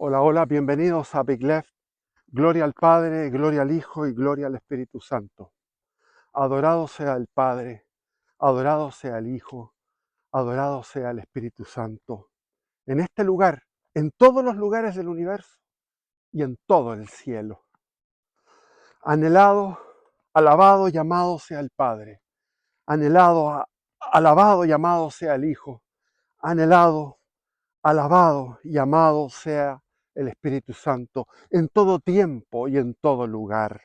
Hola, hola, bienvenidos a Big Left. Gloria al Padre, gloria al Hijo y gloria al Espíritu Santo. Adorado sea el Padre, adorado sea el Hijo, adorado sea el Espíritu Santo. En este lugar, en todos los lugares del universo y en todo el cielo. Anhelado, alabado y amado sea el Padre. Anhelado, alabado y amado sea el Hijo. Anhelado, alabado y amado sea el Espíritu Santo en todo tiempo y en todo lugar.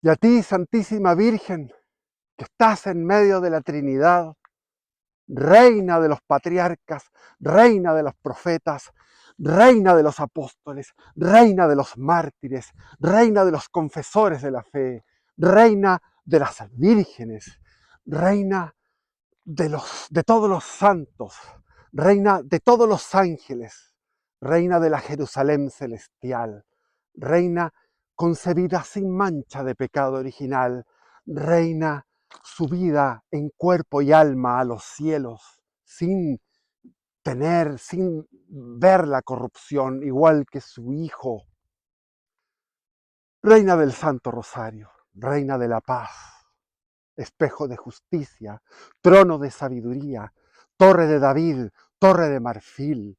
Y a ti, Santísima Virgen, que estás en medio de la Trinidad, Reina de los patriarcas, Reina de los profetas, Reina de los apóstoles, Reina de los mártires, Reina de los confesores de la fe, Reina de las vírgenes, Reina de todos los santos, Reina de todos los ángeles, Reina de la Jerusalén celestial, Reina concebida sin mancha de pecado original, Reina subida en cuerpo y alma a los cielos, sin ver la corrupción, igual que su Hijo, Reina del Santo Rosario, Reina de la paz, espejo de justicia, trono de sabiduría, torre de David, torre de marfil,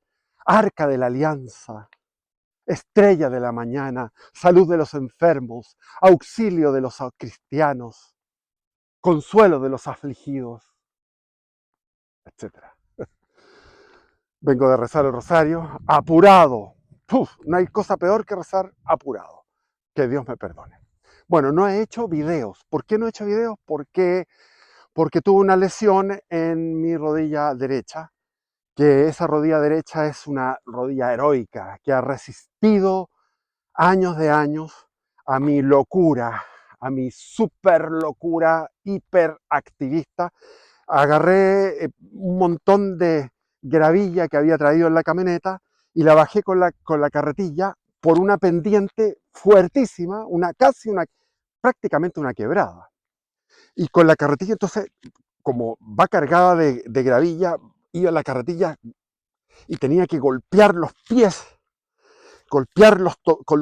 arca de la alianza, estrella de la mañana, salud de los enfermos, auxilio de los cristianos, consuelo de los afligidos, etc. Vengo de rezar el rosario apurado. No hay cosa peor que rezar apurado. Que Dios me perdone. Bueno, no he hecho videos. ¿Por qué no he hecho videos? Porque tuve una lesión en mi rodilla derecha, que esa rodilla derecha es una rodilla heroica, que ha resistido años de años a mi locura, a mi super locura hiperactivista. Agarré un montón de gravilla que había traído en la camioneta y la bajé con la carretilla por una pendiente fuertísima, prácticamente una quebrada. Y con la carretilla, entonces, como va cargada de gravilla, iba la carretilla y tenía que golpear los pies, con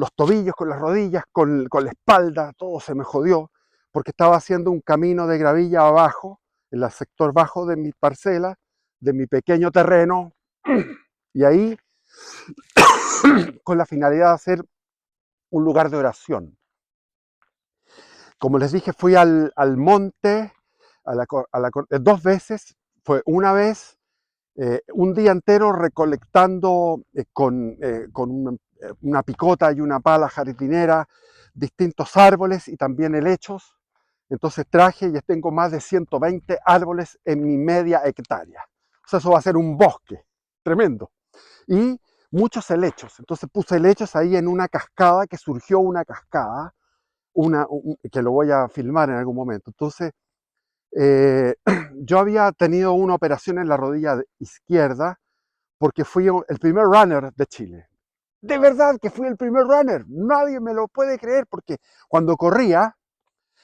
los tobillos, con las rodillas, con la espalda, todo se me jodió, porque estaba haciendo un camino de gravilla abajo, en el sector bajo de mi parcela, de mi pequeño terreno, y ahí, con la finalidad de hacer un lugar de oración. Como les dije, fui al monte dos veces, fue una vez un día entero recolectando con una picota y una pala jardinera distintos árboles y también helechos. Entonces traje y tengo más de 120 árboles en mi media hectárea. O sea, eso va a ser un bosque tremendo. Y muchos helechos. Entonces puse helechos ahí en una cascada, que surgió una cascada, que lo voy a filmar en algún momento. Entonces, eh, yo había tenido una operación en la rodilla izquierda porque fui el primer runner de Chile. De verdad que fui el primer runner. Nadie me lo puede creer porque cuando corría,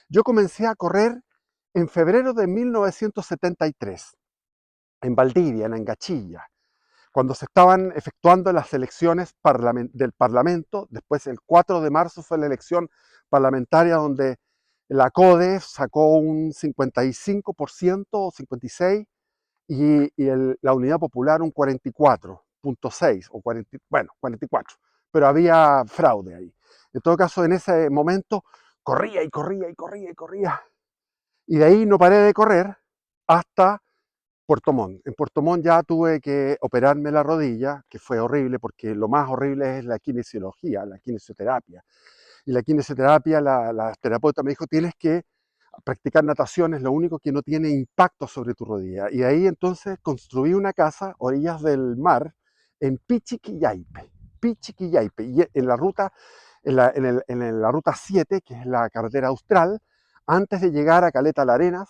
yo comencé a correr en febrero de 1973, en Valdivia, en Angachilla, cuando se estaban efectuando las elecciones del Parlamento. Después, el 4 de marzo fue la elección parlamentaria donde la CODE sacó un 55% o 56%, y la Unidad Popular un 44,6 o 40, bueno, 44, pero había fraude ahí. En todo caso, en ese momento corría y corría y corría y corría. Y de ahí no paré de correr hasta Puerto Montt. En Puerto Montt ya tuve que operarme la rodilla, que fue horrible porque lo más horrible es la kinesiología, la kinesioterapia. Y la kinesioterapia, la terapeuta me dijo, tienes que practicar natación, es lo único que no tiene impacto sobre tu rodilla. Y ahí entonces construí una casa, orillas del mar, en Pichiquillaipe. Pichiquillaipe. Y en la ruta, la ruta 7, que es la carretera austral, antes de llegar a Caleta Las Arenas,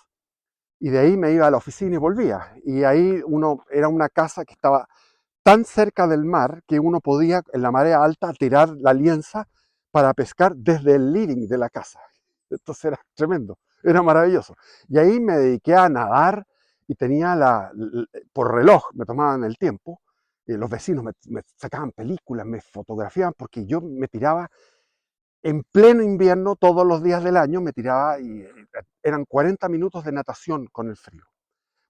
y de ahí me iba a la oficina y volvía. Y ahí era una casa que estaba tan cerca del mar que uno podía, en la marea alta, tirar la lienza para pescar desde el living de la casa. Entonces era tremendo, era maravilloso. Y ahí me dediqué a nadar y tenía por reloj, me tomaban el tiempo, Los vecinos me sacaban películas, me fotografiaban, porque yo me tiraba en pleno invierno, todos los días del año, me tiraba y eran 40 minutos de natación con el frío.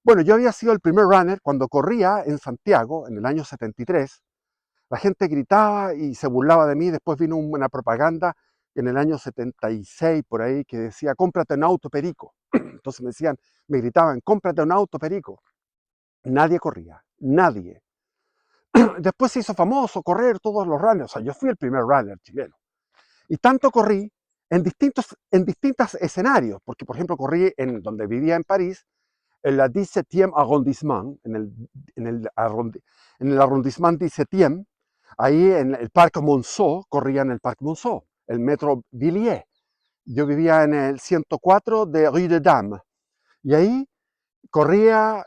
Bueno, yo había sido el primer runner cuando corría en Santiago en el año 73. La gente gritaba y se burlaba de mí. Después vino una propaganda en el año 76 por ahí que decía, cómprate un auto perico. Entonces me gritaban, cómprate un auto perico. Nadie corría, nadie. Después se hizo famoso correr todos los runners. O sea, yo fui el primer runner chileno. Y tanto corrí en distintos escenarios, porque por ejemplo corrí en donde vivía en París, en la 17e arrondissement, en el arrondissement 17e, ahí en el Parc Monceau, corría en el Parc Monceau, el metro Villiers. Yo vivía en el 104 de Rue de Dames, y ahí corría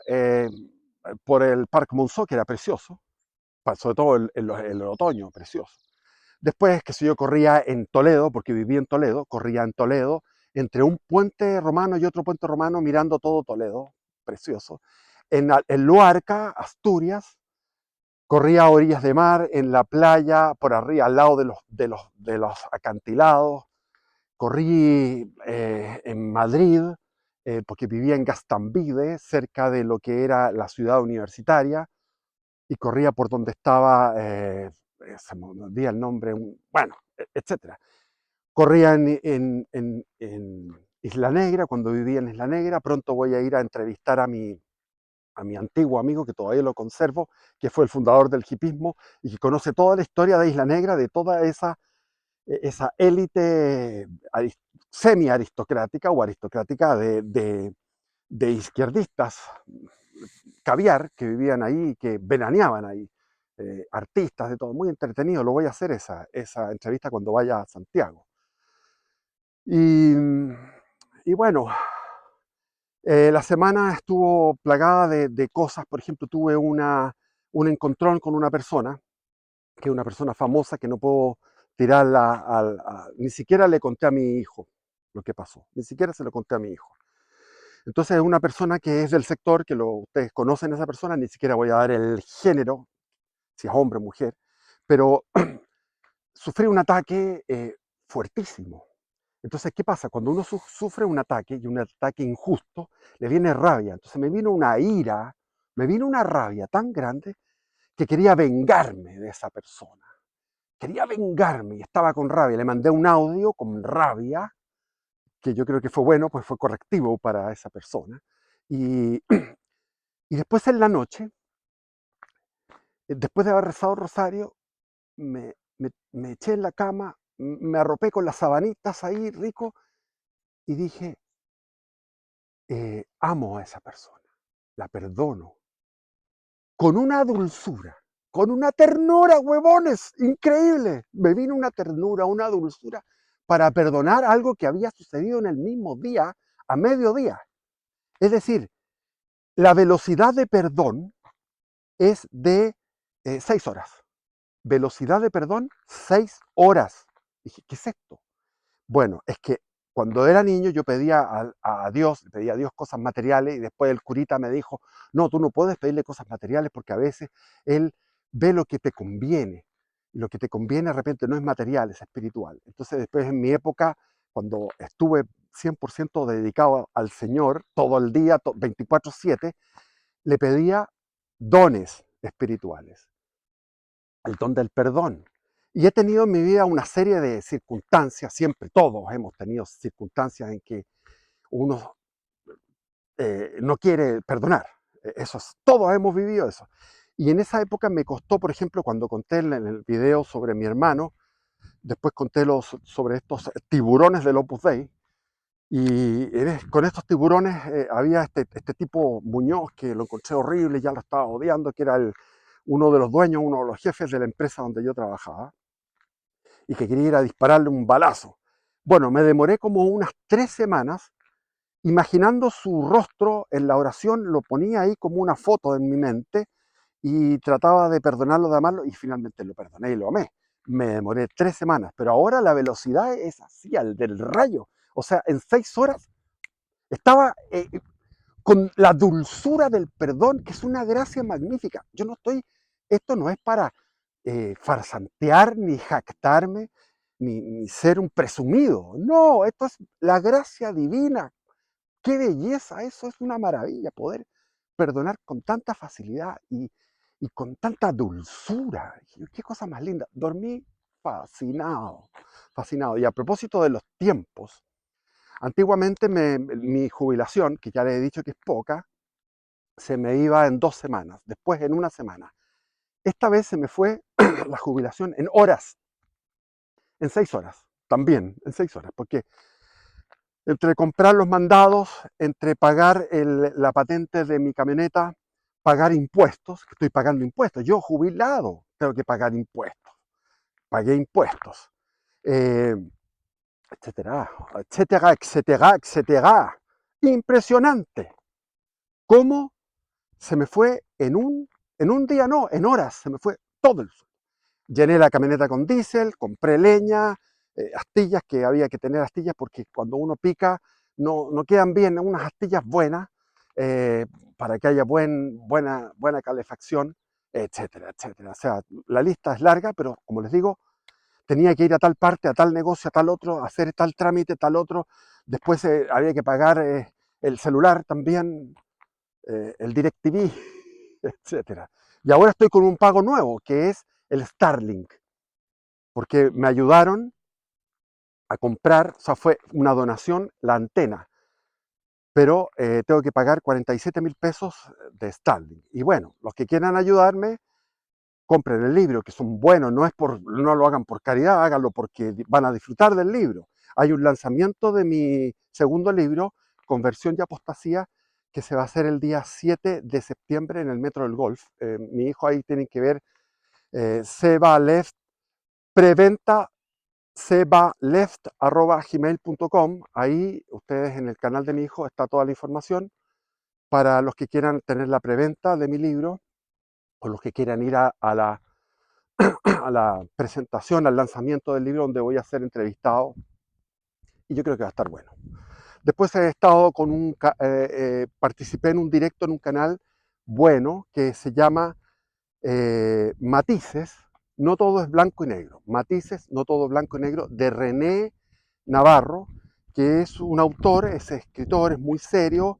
por el Parc Monceau, que era precioso, sobre todo el otoño, precioso. Después, que sé yo, corría en Toledo, porque vivía en Toledo, corría en Toledo, entre un puente romano y otro puente romano, mirando todo Toledo, precioso. En Luarca, Asturias, corría a orillas de mar, en la playa, por arriba, al lado de los acantilados. Corrí en Madrid, porque vivía en Gastambide, cerca de lo que era la ciudad universitaria, y corría por donde estaba, se me olvida el nombre, bueno, etcétera. Corría en Isla Negra, cuando vivía en Isla Negra. Pronto voy a ir a entrevistar a mi antiguo amigo, que todavía lo conservo, que fue el fundador del hipismo y que conoce toda la historia de Isla Negra, de toda esa élite semi-aristocrática o aristocrática de izquierdistas caviar que vivían ahí, que veraneaban ahí, artistas de todo, muy entretenido. Lo voy a hacer esa entrevista cuando vaya a Santiago. Y bueno, la semana estuvo plagada de cosas. Por ejemplo, tuve un encontrón con una persona, que es una persona famosa, que no puedo tirarla ni siquiera le conté a mi hijo lo que pasó, ni siquiera se lo conté a mi hijo. Entonces es una persona que es del sector, que ustedes conocen a esa persona, ni siquiera voy a dar el género, si es hombre o mujer, pero sufrí un ataque fuertísimo. Entonces, ¿qué pasa? Cuando uno sufre un ataque, y un ataque injusto, le viene rabia. Entonces me vino una ira, me vino una rabia tan grande que quería vengarme de esa persona. Quería vengarme y estaba con rabia. Le mandé un audio con rabia, que yo creo que fue bueno, pues fue correctivo para esa persona. Y, y después en la noche, después de haber rezado el rosario, me eché en la cama, me arropé con las sabanitas ahí rico y dije, amo a esa persona, la perdono, con una dulzura, con una ternura, huevones, increíble. Me vino una ternura, una dulzura para perdonar algo que había sucedido en el mismo día, a mediodía. Es decir, la velocidad de perdón es de 6 horas. Velocidad de perdón, 6 horas. Dije, ¿qué es esto? Bueno, es que cuando era niño yo pedía a Dios, le pedía a Dios cosas materiales, y después el curita me dijo, no, tú no puedes pedirle cosas materiales porque a veces Él ve lo que te conviene. Y lo que te conviene de repente no es material, es espiritual. Entonces después en mi época, cuando estuve 100% dedicado al Señor, todo el día, 24/7, le pedía dones espirituales, el don del perdón. Y he tenido en mi vida una serie de circunstancias, siempre todos hemos tenido circunstancias en que uno no quiere perdonar. Todos hemos vivido eso. Y en esa época me costó, por ejemplo, cuando conté en el video sobre mi hermano, después conté sobre estos tiburones del Opus Dei, y con estos tiburones había este tipo Muñoz, que lo encontré horrible, ya lo estaba odiando, que era uno de los dueños, uno de los jefes de la empresa donde yo trabajaba, y que quería ir a dispararle un balazo. Bueno, me demoré como unas 3 semanas imaginando su rostro en la oración, lo ponía ahí como una foto en mi mente y trataba de perdonarlo, de amarlo, y finalmente lo perdoné y lo amé. Me demoré 3 semanas, pero ahora la velocidad es así, al del rayo. O sea, en 6 horas estaba con la dulzura del perdón, que es una gracia magnífica. Yo no estoy Esto no es para farsantear, ni jactarme, ni ser un presumido. No, esto es la gracia divina. ¡Qué belleza! Eso es una maravilla, poder perdonar con tanta facilidad y con tanta dulzura. ¡Qué cosa más linda! Dormí fascinado, fascinado. Y a propósito de los tiempos, antiguamente mi jubilación, que ya le he dicho que es poca, se me iba en 2 semanas, después en una semana. Esta vez se me fue la jubilación en horas, en 6 horas, también en 6 horas, porque entre comprar los mandados, entre pagar la patente de mi camioneta, pagar impuestos, que estoy pagando impuestos, yo jubilado tengo que pagar impuestos, pagué impuestos, eh, etcétera, etcétera, etcétera, etcétera. Impresionante cómo se me fue en un día, no, en horas, se me fue todo el sueldo. Llené la camioneta con diésel, compré leña, astillas, que había que tener astillas porque cuando uno pica no quedan bien unas astillas buenas eh, para que haya buena calefacción, etcétera, etcétera. O sea, la lista es larga, pero como les digo, tenía que ir a tal parte, a tal negocio, a tal otro, a hacer tal trámite, tal otro. Después había que pagar el celular también, el DirecTV, etcétera. Y ahora estoy con un pago nuevo, que es el Starlink, porque me ayudaron a comprar, o sea, fue una donación la antena, pero tengo que pagar 47.000 pesos de Starlink. Y bueno, los que quieran ayudarme, compren el libro, que son buenos, no lo hagan por caridad, háganlo porque van a disfrutar del libro. Hay un lanzamiento de mi segundo libro, Conversión y Apostasía, que se va a hacer el día 7 de septiembre en el Metro del Golf. Mi hijo ahí tiene que ver Seba Left, preventa sebaleft@gmail.com. Ahí ustedes en el canal de mi hijo está toda la información para los que quieran tener la preventa de mi libro o los que quieran ir a la presentación, al lanzamiento del libro donde voy a ser entrevistado y yo creo que va a estar bueno. Después he estado participé en un directo en un canal bueno que se llama Matices, no todo es blanco y negro. Matices, no todo blanco y negro, de René Navarro, que es un autor, es escritor, es muy serio,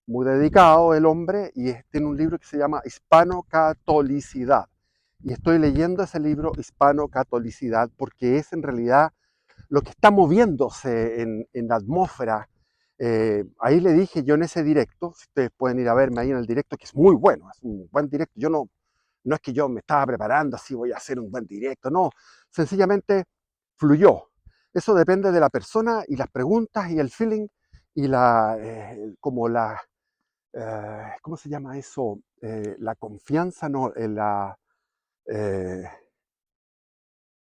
muy dedicado el hombre, y tiene un libro que se llama Hispano-Catolicidad. Y estoy leyendo ese libro, Hispano-Catolicidad, porque es en realidad lo que está moviéndose en la atmósfera. Ahí le dije yo en ese directo, si ustedes pueden ir a verme ahí en el directo, que es muy bueno, es un buen directo. Yo no es que yo me estaba preparando, así voy a hacer un buen directo, no, sencillamente fluyó. Eso depende de la persona y las preguntas y el feeling y ¿cómo se llama eso? La confianza, no, eh,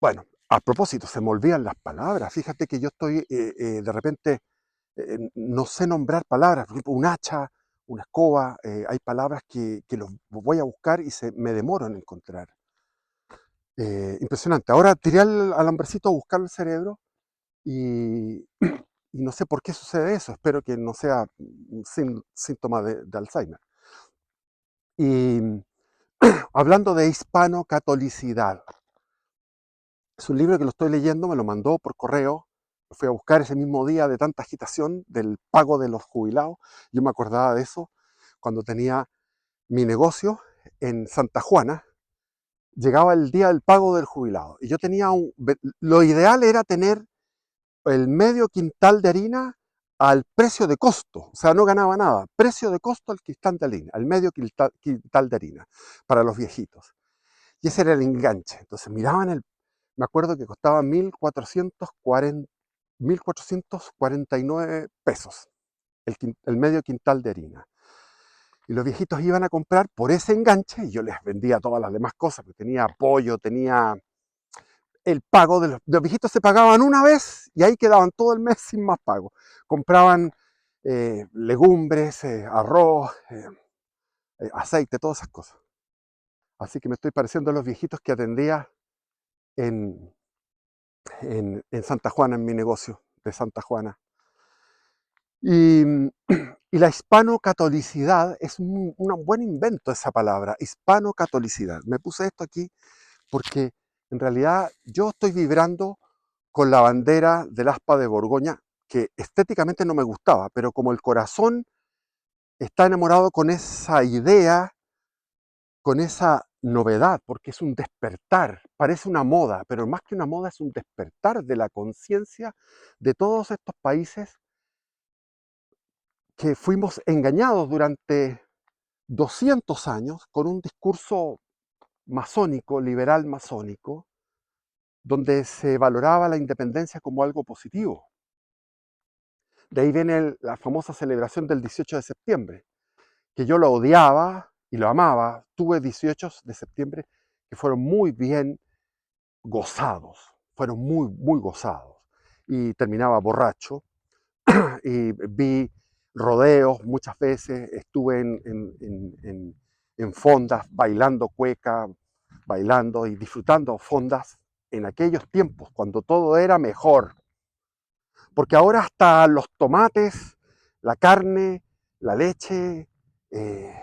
bueno, a propósito, se me olvidan las palabras. Fíjate que yo estoy de repente, no sé nombrar palabras, por ejemplo, un hacha, una escoba, hay palabras que los voy a buscar y me demoro en encontrar. Impresionante. Ahora tiré al hombrecito a buscar el cerebro y, y no sé por qué sucede eso. Espero que no sea un síntoma de Alzheimer. Y hablando de hispano-catolicidad, es un libro que lo estoy leyendo, me lo mandó por correo, lo fui a buscar ese mismo día de tanta agitación del pago de los jubilados. Yo me acordaba de eso cuando tenía mi negocio en Santa Juana. Llegaba el día del pago del jubilado y yo tenía lo ideal era tener el medio quintal de harina al precio de costo, o sea, no ganaba nada, precio de costo al quintal de harina, al medio quintal de harina para los viejitos. Y ese era el enganche. Entonces me acuerdo que costaba 1.449 pesos el medio quintal de harina. Y los viejitos iban a comprar por ese enganche y yo les vendía todas las demás cosas, porque tenía pollo, tenía el pago de los viejitos, se pagaban una vez y ahí quedaban todo el mes sin más pago. Compraban legumbres, arroz, aceite, todas esas cosas. Así que me estoy pareciendo a los viejitos que atendía en, en Santa Juana, en mi negocio de Santa Juana. Y, y la hispanocatolicidad es un buen invento esa palabra, hispanocatolicidad. Me puse esto aquí porque en realidad yo estoy vibrando con la bandera del aspa de Borgoña, que estéticamente no me gustaba, pero como el corazón está enamorado con esa idea, con esa novedad, porque es un despertar, parece una moda, pero más que una moda es un despertar de la conciencia de todos estos países que fuimos engañados durante 200 años con un discurso masónico, liberal masónico, donde se valoraba la independencia como algo positivo. De ahí viene la famosa celebración del 18 de septiembre, que yo lo odiaba y lo amaba. Tuve 18 de septiembre que fueron muy bien gozados, fueron muy, muy gozados. Y terminaba borracho y vi rodeos muchas veces, estuve en fondas bailando cueca, bailando y disfrutando fondas en aquellos tiempos, cuando todo era mejor. Porque ahora hasta los tomates, la carne, la leche, eh,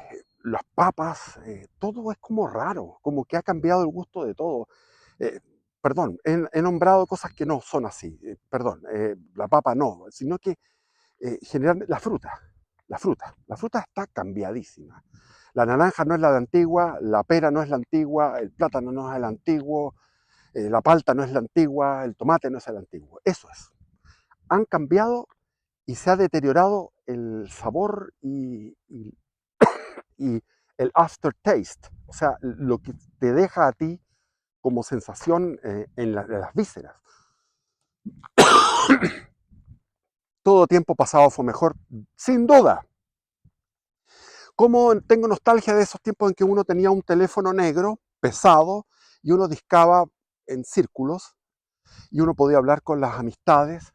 las papas, todo es como raro, como que ha cambiado el gusto de todo. Eh, perdón, he nombrado cosas que no son así, perdón, la papa no, sino que generalmente la fruta está cambiadísima. La naranja no es la de antigua, la pera no es la antigua, el plátano no es el antiguo, la palta no es la antigua, el tomate no es el antiguo. Eso es. Han cambiado y se ha deteriorado el sabor y el aftertaste, o sea, lo que te deja a ti como sensación en las vísceras. Todo tiempo pasado fue mejor, sin duda. Como tengo nostalgia de esos tiempos en que uno tenía un teléfono negro, pesado, y uno discaba en círculos, y uno podía hablar con las amistades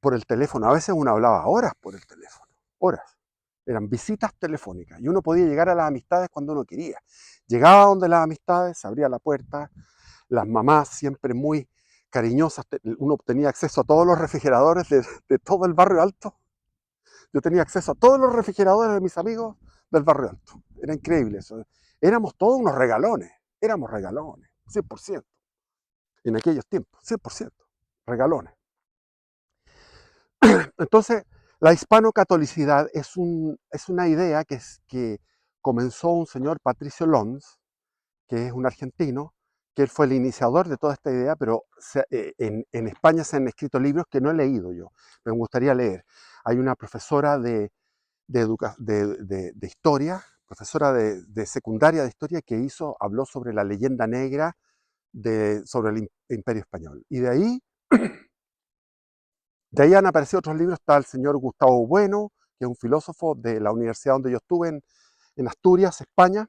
por el teléfono. A veces uno hablaba horas por el teléfono, horas. Eran visitas telefónicas y uno podía llegar a las amistades cuando uno quería. Llegaba donde las amistades, se abría la puerta, las mamás siempre muy cariñosas, uno tenía acceso a todos los refrigeradores de todo el barrio alto. Yo tenía acceso a todos los refrigeradores de mis amigos del barrio alto. Era increíble eso. Éramos todos unos regalones, éramos regalones, 100%. En aquellos tiempos, 100%, regalones. Entonces, la hispanocatolicidad es una idea que comenzó un señor Patricio Lons, que es un argentino, que él fue el iniciador de toda esta idea, pero en España se han escrito libros que no he leído yo, pero me gustaría leer. Hay una profesora de historia, profesora de secundaria de historia, que habló sobre la leyenda negra sobre el Imperio Español. Y de ahí han aparecido otros libros. Está el señor Gustavo Bueno, que es un filósofo de la universidad donde yo estuve, en Asturias, España,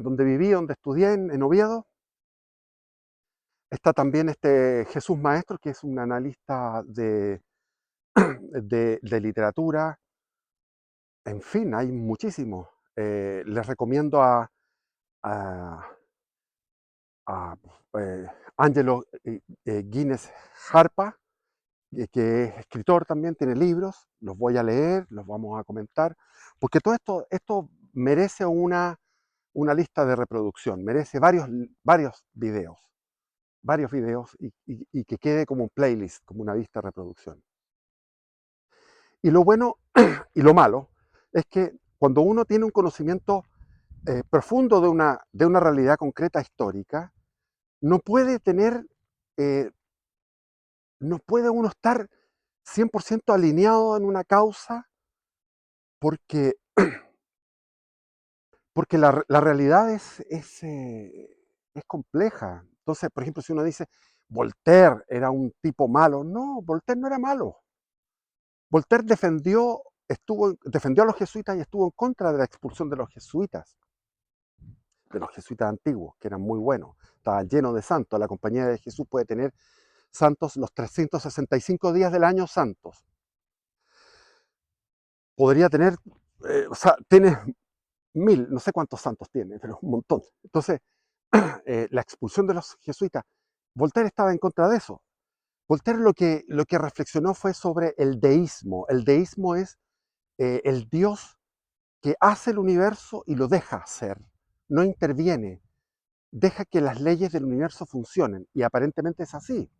donde viví, donde estudié, en Oviedo. Está también este Jesús Maestro, que es un analista de literatura. En fin, hay muchísimos. Les recomiendo a, a Angelo Guinness Harpa, que es escritor también, tiene libros, los voy a leer, los vamos a comentar, porque todo esto merece una lista de reproducción, merece varios videos y que quede como un playlist, como una lista de reproducción. Y lo bueno y lo malo es que cuando uno tiene un conocimiento profundo de una realidad concreta histórica, no puede tener, eh, no puede uno estar 100% alineado en una causa porque, porque la realidad es compleja. Entonces, por ejemplo, si uno dice, Voltaire era un tipo malo, no, Voltaire no era malo. Voltaire defendió a los jesuitas y estuvo en contra de la expulsión de los jesuitas antiguos, que eran muy buenos. Estaban llenos de santos. La Compañía de Jesús puede tener santos los 365 días del año santos. Podría tener, o sea, tiene 1000, no sé cuántos santos tiene, pero un montón. Entonces, la expulsión de los jesuitas, Voltaire estaba en contra de eso. Voltaire lo que reflexionó fue sobre el deísmo. El deísmo es el Dios que hace el universo y lo deja hacer, no interviene, deja que las leyes del universo funcionen, y aparentemente es así.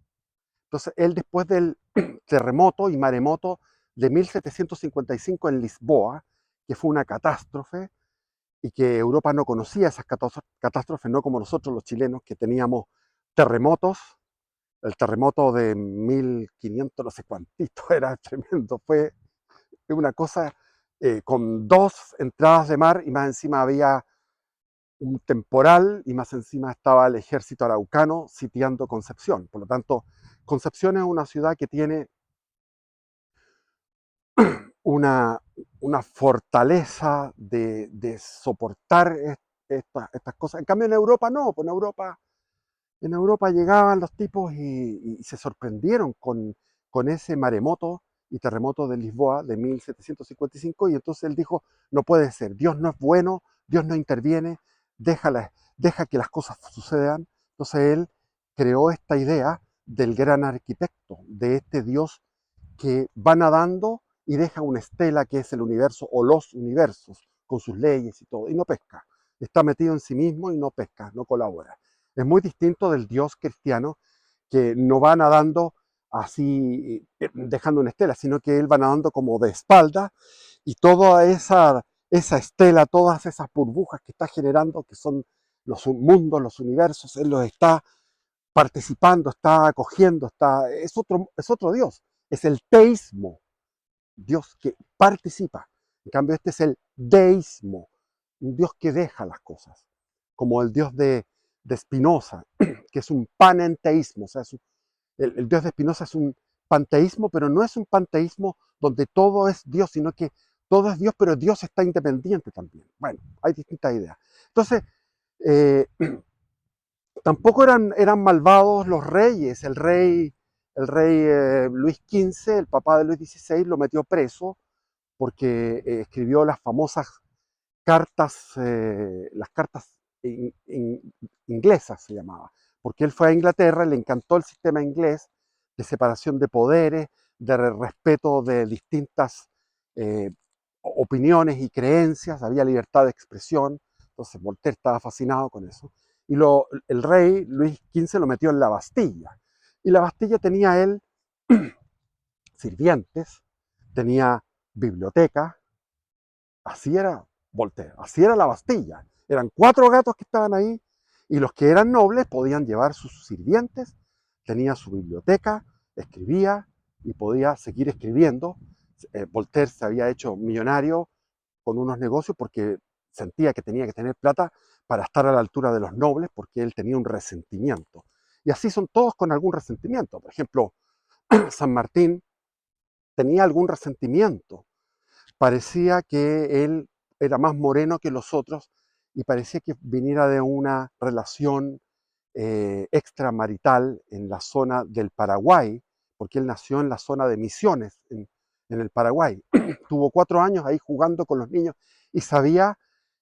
Entonces, él después del terremoto y maremoto de 1755 en Lisboa, que fue una catástrofe, y que Europa no conocía esas catástrofes, no como nosotros los chilenos, que teníamos terremotos. El terremoto de 1500, no sé cuántito, era tremendo, fue una cosa con dos entradas de mar, y más encima había un temporal, y más encima estaba el ejército araucano sitiando Concepción. Por lo tanto, Concepción es una ciudad que tiene una, una fortaleza de soportar estas cosas. En cambio, en Europa no, pues en Europa llegaban los tipos y se sorprendieron con ese maremoto y terremoto de Lisboa de 1755, y entonces él dijo, no puede ser, Dios no es bueno, Dios no interviene, deja que las cosas sucedan. Entonces él creó esta idea del gran arquitecto, de este Dios que va nadando y deja una estela que es el universo o los universos con sus leyes y todo, y no pesca. Está metido en sí mismo y no pesca, no colabora. Es muy distinto del Dios cristiano, que no va nadando así dejando una estela, sino que él va nadando como de espalda, y toda esa estela, todas esas burbujas que está generando, que son los mundos, los universos, él los está participando, está acogiendo, es otro Dios, es el teísmo, Dios que participa. En cambio, este es el deísmo, un Dios que deja las cosas, como el Dios de Spinoza, que es un panenteísmo. O sea, el Dios de Spinoza es un panteísmo, pero no es un panteísmo donde todo es Dios, sino que todo es Dios, pero Dios está independiente también. Bueno, hay distintas ideas. Entonces, eh, tampoco eran malvados los reyes. El rey Luis XV, el papá de Luis XVI, lo metió preso porque escribió las famosas cartas, las cartas inglesas se llamaba, porque él fue a Inglaterra, le encantó el sistema inglés de separación de poderes, de respeto de distintas eh, opiniones y creencias, había libertad de expresión. Entonces Voltaire estaba fascinado con eso. Y el rey Luis XV lo metió en la Bastilla. Y la Bastilla tenía él sirvientes, tenía biblioteca. Así era Voltaire, así era la Bastilla. Eran 4 gatos que estaban ahí, y los que eran nobles podían llevar sus sirvientes, tenía su biblioteca, escribía y podía seguir escribiendo. Voltaire se había hecho millonario con unos negocios porque sentía que tenía que tener plata para estar a la altura de los nobles, porque él tenía un resentimiento. Y así son todos con algún resentimiento. Por ejemplo, San Martín tenía algún resentimiento. Parecía que él era más moreno que los otros, y parecía que viniera de una relación extramarital en la zona del Paraguay, porque él nació en la zona de Misiones, en el Paraguay. Tuvo 4 años ahí jugando con los niños y sabía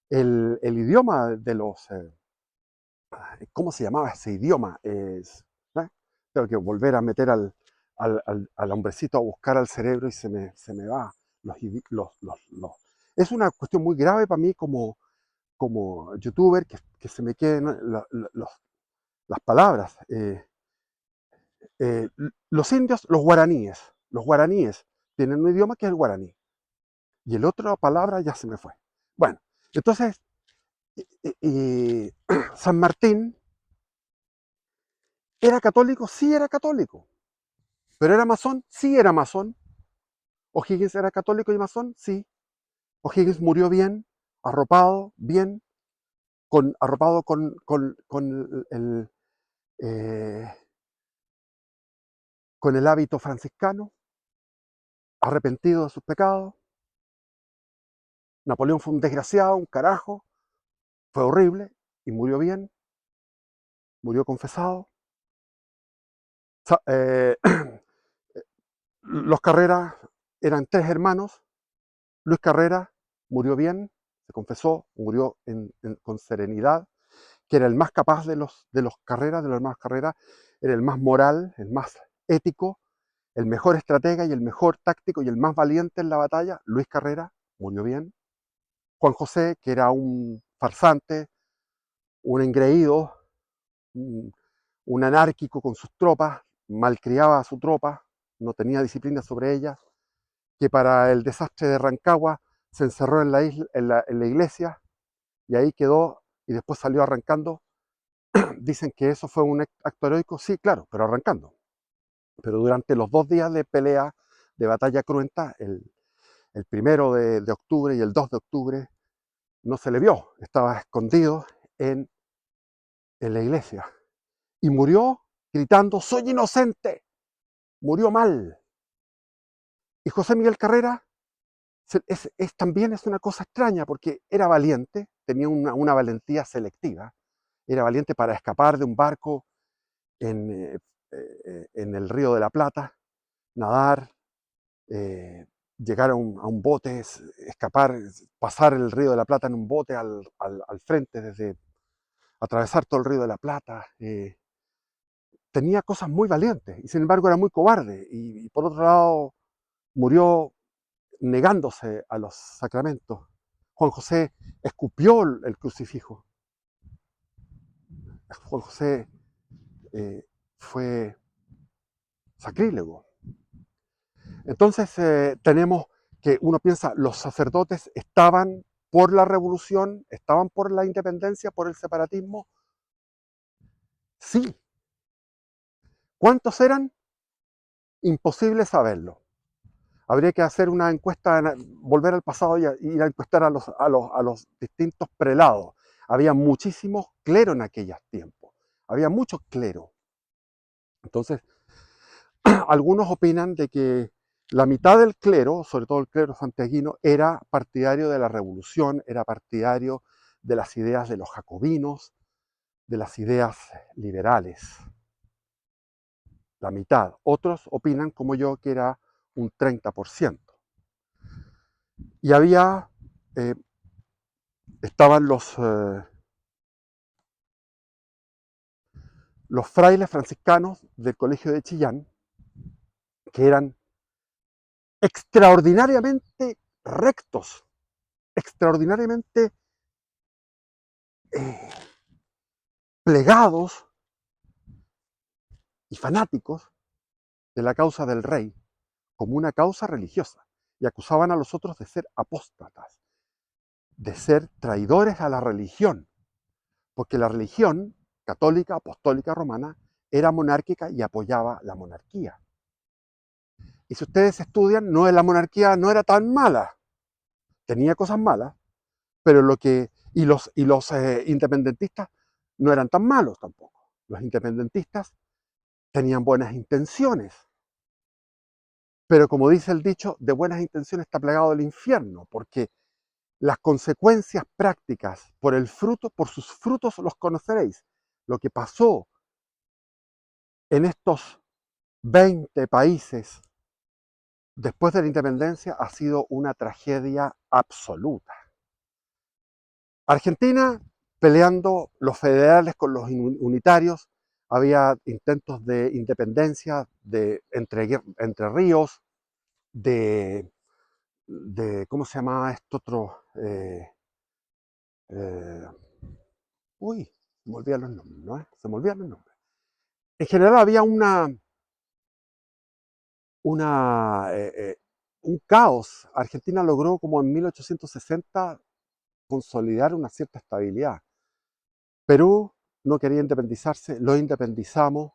el idioma de los... ¿cómo se llamaba ese idioma? ¿Eh? Tengo que volver a meter al hombrecito a buscar al cerebro, y se me va. Es una cuestión muy grave para mí como youtuber, que se me queden las palabras. Los indios, los guaraníes tienen un idioma que es el guaraní, y el otro palabra ya se me fue. Bueno, entonces, San Martín era católico, sí era católico, pero era masón, sí era masón. O'Higgins era católico y masón, sí. O'Higgins murió bien, arropado, bien, arropado eh, con el hábito franciscano, arrepentido de sus pecados. Napoleón fue un desgraciado, un carajo, fue horrible, y murió bien, murió confesado. Los Carrera eran 3 hermanos. Luis Carrera murió bien, se confesó, murió con serenidad, que era el más capaz de los Carrera, de los hermanos Carrera, era el más moral, el más ético, el mejor estratega y el mejor táctico y el más valiente en la batalla, Luis Carrera, murió bien. Juan José, que era un farsante, un engreído, un anárquico con sus tropas, malcriaba a su tropa, no tenía disciplina sobre ellas, que para el desastre de Rancagua se encerró en la, isla, en la iglesia y ahí quedó y después salió arrancando. Dicen que eso fue un acto heroico, sí, claro, pero arrancando. Pero durante los 2 días de pelea, de batalla cruenta, el 1 de octubre y el 2 de octubre, no se le vio, estaba escondido en la iglesia. Y murió gritando, soy inocente, murió mal. Y José Miguel Carrera también es una cosa extraña porque era valiente, tenía una valentía selectiva, era valiente para escapar de un barco en el Río de la Plata, nadar, llegar a un bote, escapar, pasar el Río de la Plata en un bote al frente, desde atravesar todo el Río de la Plata. Tenía cosas muy valientes y sin embargo era muy cobarde y por otro lado murió negándose a los sacramentos. Juan José escupió el crucifijo. Juan José fue sacrílego. Entonces tenemos que uno piensa, los sacerdotes estaban por la revolución, estaban por la independencia, por el separatismo. Sí. ¿Cuántos eran? Imposible saberlo. Habría que hacer una encuesta, volver al pasado y ir a encuestar a los distintos prelados. Había muchísimos clero en aquellos tiempos. Había mucho clero. Entonces, algunos opinan de que la mitad del clero, sobre todo el clero santiaguino, era partidario de la revolución, era partidario de las ideas de los jacobinos, de las ideas liberales. La mitad. Otros opinan, como yo, que era un 30%. Y estaban los frailes franciscanos del Colegio de Chillán, que eran extraordinariamente rectos, extraordinariamente eh, plegados y fanáticos de la causa del rey como una causa religiosa, y acusaban a los otros de ser apóstatas, de ser traidores a la religión, porque la religión católica, apostólica, romana, era monárquica y apoyaba la monarquía. Y si ustedes estudian, la monarquía no era tan mala, tenía cosas malas, pero los independentistas no eran tan malos tampoco. Los independentistas tenían buenas intenciones, pero como dice el dicho, de buenas intenciones está plagado el infierno, porque las consecuencias prácticas por sus frutos los conoceréis. Lo que pasó en estos 20 países después de la independencia ha sido una tragedia absoluta. Argentina peleando los federales con los unitarios, había intentos de independencia entre ríos, ¿cómo se llamaba esto otro? Eh, uy, se me olvidan los nombres, ¿no? Se me olvidan los nombres. En general había un caos. Argentina logró como en 1860 consolidar una cierta estabilidad. Perú no quería independizarse, lo independizamos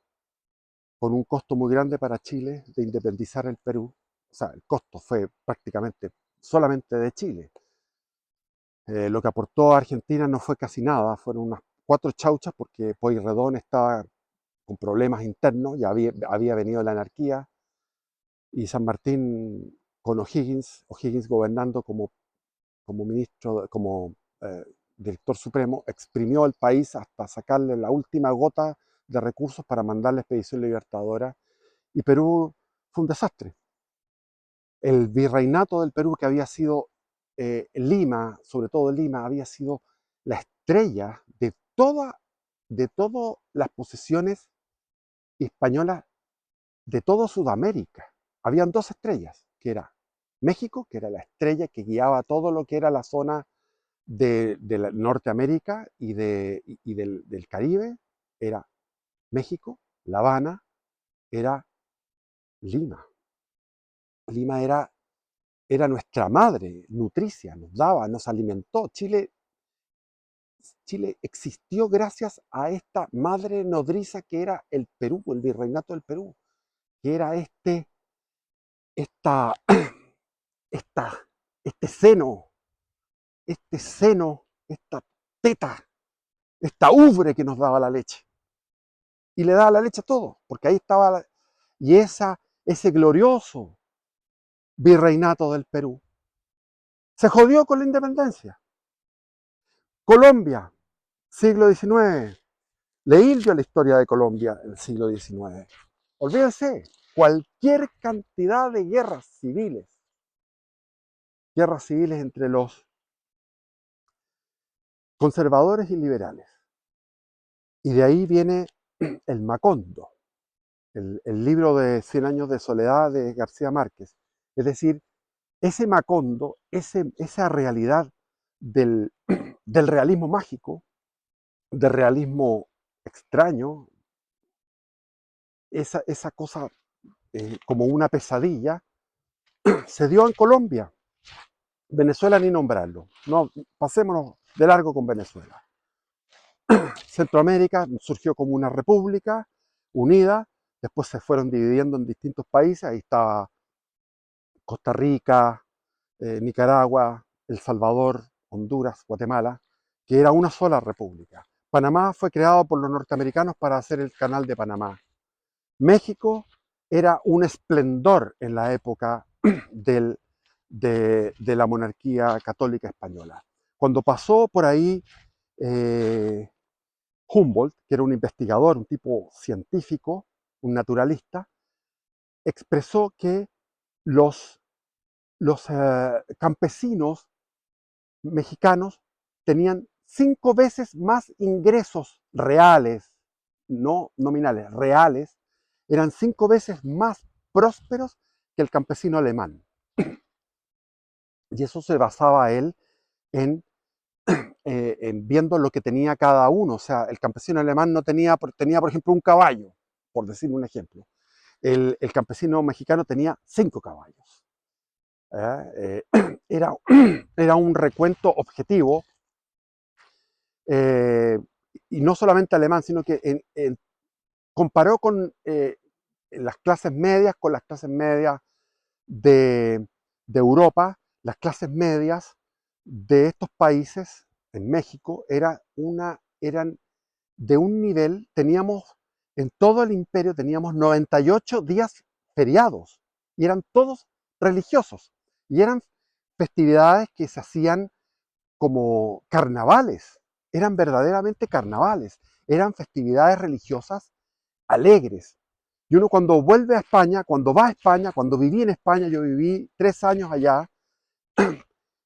con un costo muy grande para Chile de independizar el Perú. O sea, el costo fue prácticamente solamente de Chile. Lo que aportó a Argentina no fue casi nada, fueron unas 4 chauchas porque Pueyrredón estaba con problemas internos, ya había venido la anarquía, y San Martín con O'Higgins gobernando como ministro, como director supremo, exprimió el país hasta sacarle la última gota de recursos para mandar la expedición libertadora, y Perú fue un desastre. El virreinato del Perú, que había sido Lima, sobre todo Lima, había sido la estrella de todas las posesiones españolas de todo Sudamérica. Habían dos estrellas, que era México, que era la estrella que guiaba todo lo que era la zona de la Norteamérica y del Caribe, era México. La Habana era Lima. Lima era nuestra madre nutricia, nos daba, nos alimentó. Chile existió gracias a esta madre nodriza que era el Perú, el virreinato del Perú, que era esta, esta, este seno, esta teta, esta ubre que nos daba la leche. Y le daba la leche a todo, porque ahí estaba, y ese glorioso virreinato del Perú se jodió con la independencia. Colombia, siglo XIX. Leí yo la historia de Colombia en el siglo XIX. Olvídense, cualquier cantidad de guerras civiles entre los conservadores y liberales. Y de ahí viene el Macondo, el libro de 100 años de soledad de García Márquez. Es decir, ese Macondo, esa realidad del, del realismo mágico, del realismo extraño, esa cosa como una pesadilla, se dio en Colombia. Venezuela ni nombrarlo. No, pasémonos de largo con Venezuela. Centroamérica surgió como una república unida, después se fueron dividiendo en distintos países, ahí estaba Costa Rica, Nicaragua, El Salvador, Honduras, Guatemala, que era una sola república. Panamá fue creado por los norteamericanos para hacer el canal de Panamá. México era un esplendor en la época de la monarquía católica española. Cuando pasó por ahí Humboldt, que era un investigador, un tipo científico, un naturalista, expresó que los campesinos mexicanos tenían 5 veces más ingresos reales, no nominales, reales, eran 5 veces más prósperos que el campesino alemán. Y eso se basaba él en, viendo lo que tenía cada uno. O sea, el campesino alemán no tenía, tenía por ejemplo, un caballo, por decir un ejemplo. El campesino mexicano tenía 5 caballos. Era, era un recuento objetivo, y no solamente alemán, sino que comparó con las clases medias con las clases medias de, de Europa. Las clases medias de estos países, en México, eran de un nivel, teníamos, en todo el imperio teníamos 98 días feriados, y eran todos religiosos, y eran festividades que se hacían como carnavales, eran verdaderamente carnavales, eran festividades religiosas alegres. Y uno cuando vuelve a España, cuando va a España, cuando viví en España, yo viví 3 años allá,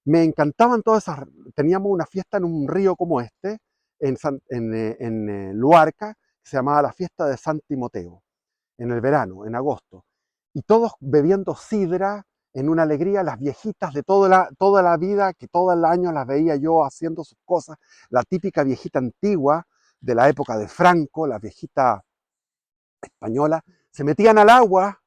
me encantaban todas esas. Teníamos una fiesta en un río como este, en Luarca, que se llamaba la fiesta de San Timoteo, en el verano, en agosto. Y todos bebiendo sidra, en una alegría, las viejitas de toda la vida, que todo el año las veía yo haciendo sus cosas, la típica viejita antigua de la época de Franco, la viejita española, se metían al agua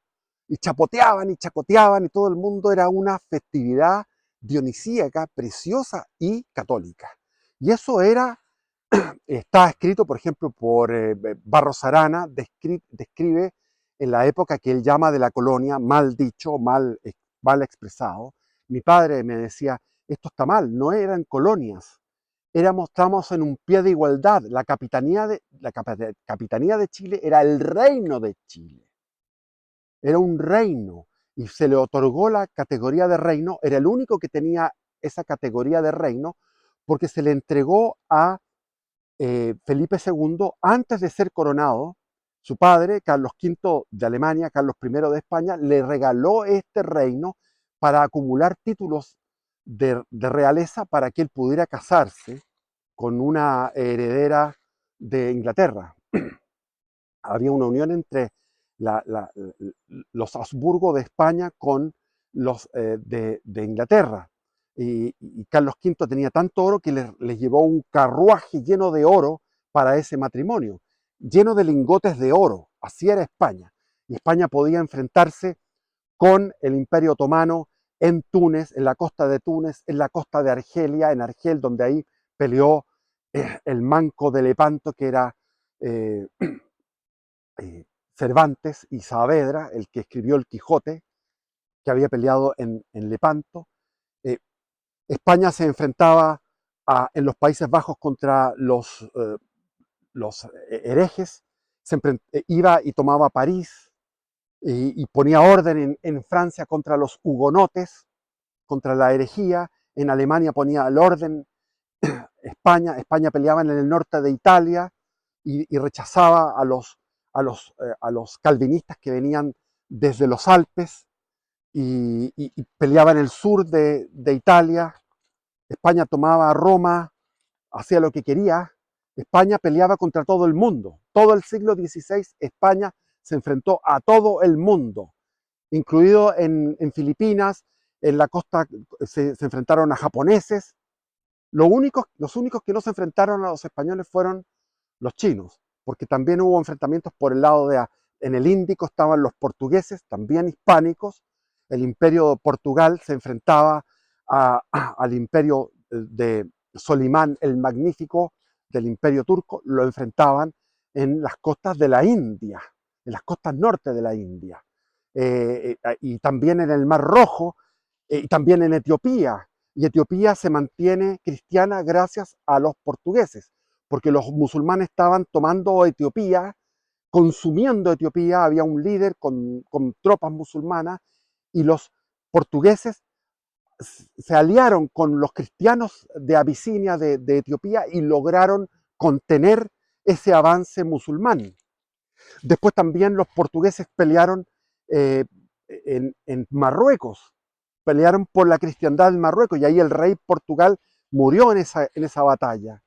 y chapoteaban y chacoteaban, y todo el mundo, era una festividad dionisíaca, preciosa y católica. Y eso está escrito, por ejemplo, por Barros Arana, describe en la época que él llama de la colonia, mal dicho, mal expresado. Mi padre me decía, esto está mal, no eran colonias, estábamos en un pie de igualdad. Capitanía de Chile era el reino de Chile, era un reino, y se le otorgó la categoría de reino, era el único que tenía esa categoría de reino, porque se le entregó a Felipe II antes de ser coronado. Su padre, Carlos V de Alemania, Carlos I de España, le regaló este reino para acumular títulos de realeza, para que él pudiera casarse con una heredera de Inglaterra. Había una unión los Habsburgo de España con los de Inglaterra. Y Carlos V tenía tanto oro que les llevó un carruaje lleno de oro para ese matrimonio, lleno de lingotes de oro. Así era España. Y España podía enfrentarse con el Imperio Otomano en Túnez, en la costa de Túnez, en la costa de Argelia, en Argel, donde ahí peleó el manco de Lepanto, que era eh, Cervantes y Saavedra, el que escribió el Quijote, que había peleado en Lepanto. Eh, España se enfrentaba en los Países Bajos contra los herejes, iba y tomaba París y ponía orden en Francia contra los hugonotes, contra la herejía. En Alemania ponía el orden. España peleaba en el norte de Italia y rechazaba a los calvinistas que venían desde los Alpes y peleaba en el sur de Italia. España tomaba Roma, hacía lo que quería. España peleaba contra todo el mundo. Todo el siglo XVI España se enfrentó a todo el mundo, incluido en Filipinas. En la costa se enfrentaron a japoneses. Los únicos que no se enfrentaron a los españoles fueron los chinos, porque también hubo enfrentamientos por el lado en el Índico estaban los portugueses, también hispánicos. El imperio de Portugal se enfrentaba al imperio de Solimán el Magnífico del imperio turco, lo enfrentaban en las costas de la India, en las costas norte de la India, y también en el Mar Rojo, y también en Etiopía. Y Etiopía se mantiene cristiana gracias a los portugueses, porque los musulmanes estaban tomando Etiopía, consumiendo Etiopía. Había un líder con tropas musulmanas y los portugueses se aliaron con los cristianos de Abisinia, de Etiopía, y lograron contener ese avance musulmán. Después también los portugueses pelearon en Marruecos, pelearon por la cristiandad en Marruecos, y ahí el rey Portugal murió en esa batalla,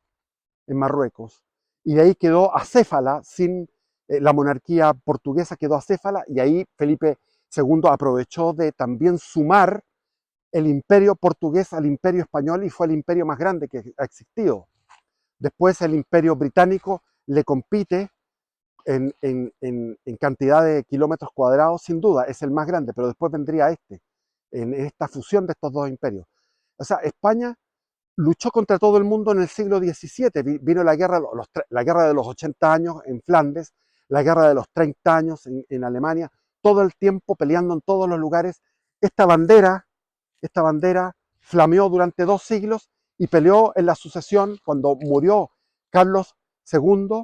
en Marruecos. Y de ahí quedó acéfala, sin la monarquía portuguesa quedó acéfala, y ahí Felipe II aprovechó de también sumar el imperio portugués al imperio español, y fue el imperio más grande que ha existido. Después el imperio británico le compite en cantidad de kilómetros cuadrados, sin duda, es el más grande, pero después vendría en esta fusión de estos dos imperios. O sea, España luchó contra todo el mundo en el siglo XVII. Vino la guerra de los 80 años en Flandes, la guerra de los 30 años en Alemania, todo el tiempo peleando en todos los lugares. Esta bandera flameó durante 2 siglos y peleó en la sucesión. Cuando murió Carlos II,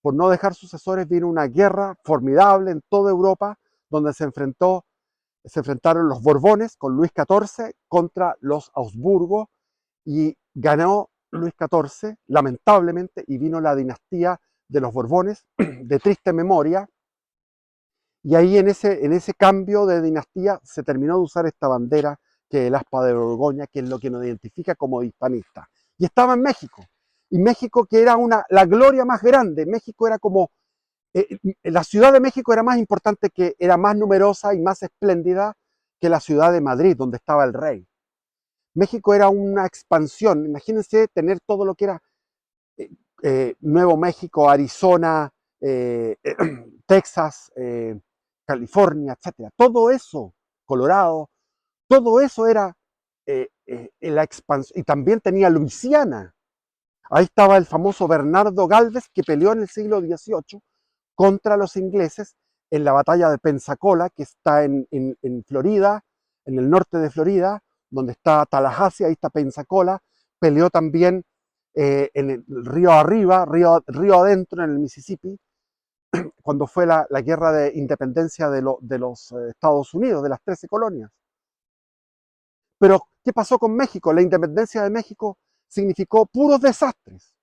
por no dejar sucesores, vino una guerra formidable en toda Europa, donde se enfrentaron los Borbones con Luis XIV contra los Habsburgo, y ganó Luis XIV, lamentablemente, y vino la dinastía de los Borbones, de triste memoria, y ahí en ese cambio de dinastía se terminó de usar esta bandera, que es el aspa de Borgoña, que es lo que nos identifica como hispanistas. Y estaba en México, y México, que era la gloria más grande. México era como, la Ciudad de México era más importante, era más numerosa y más espléndida que la ciudad de Madrid, donde estaba el rey. México era una expansión. Imagínense tener todo lo que era Nuevo México, Arizona, Texas, California, etcétera. Todo eso, Colorado, todo eso era la expansión. Y también tenía Luisiana. Ahí estaba el famoso Bernardo Galvez, que peleó en el siglo XVIII contra los ingleses en la batalla de Pensacola, que está en Florida, en el norte de Florida, donde está Tallahassee. Ahí está Pensacola. Peleó también en el río arriba, río adentro, en el Mississippi, cuando fue la guerra de independencia de los Estados Unidos, de las 13 colonias. Pero, ¿qué pasó con México? La independencia de México significó puros desastres,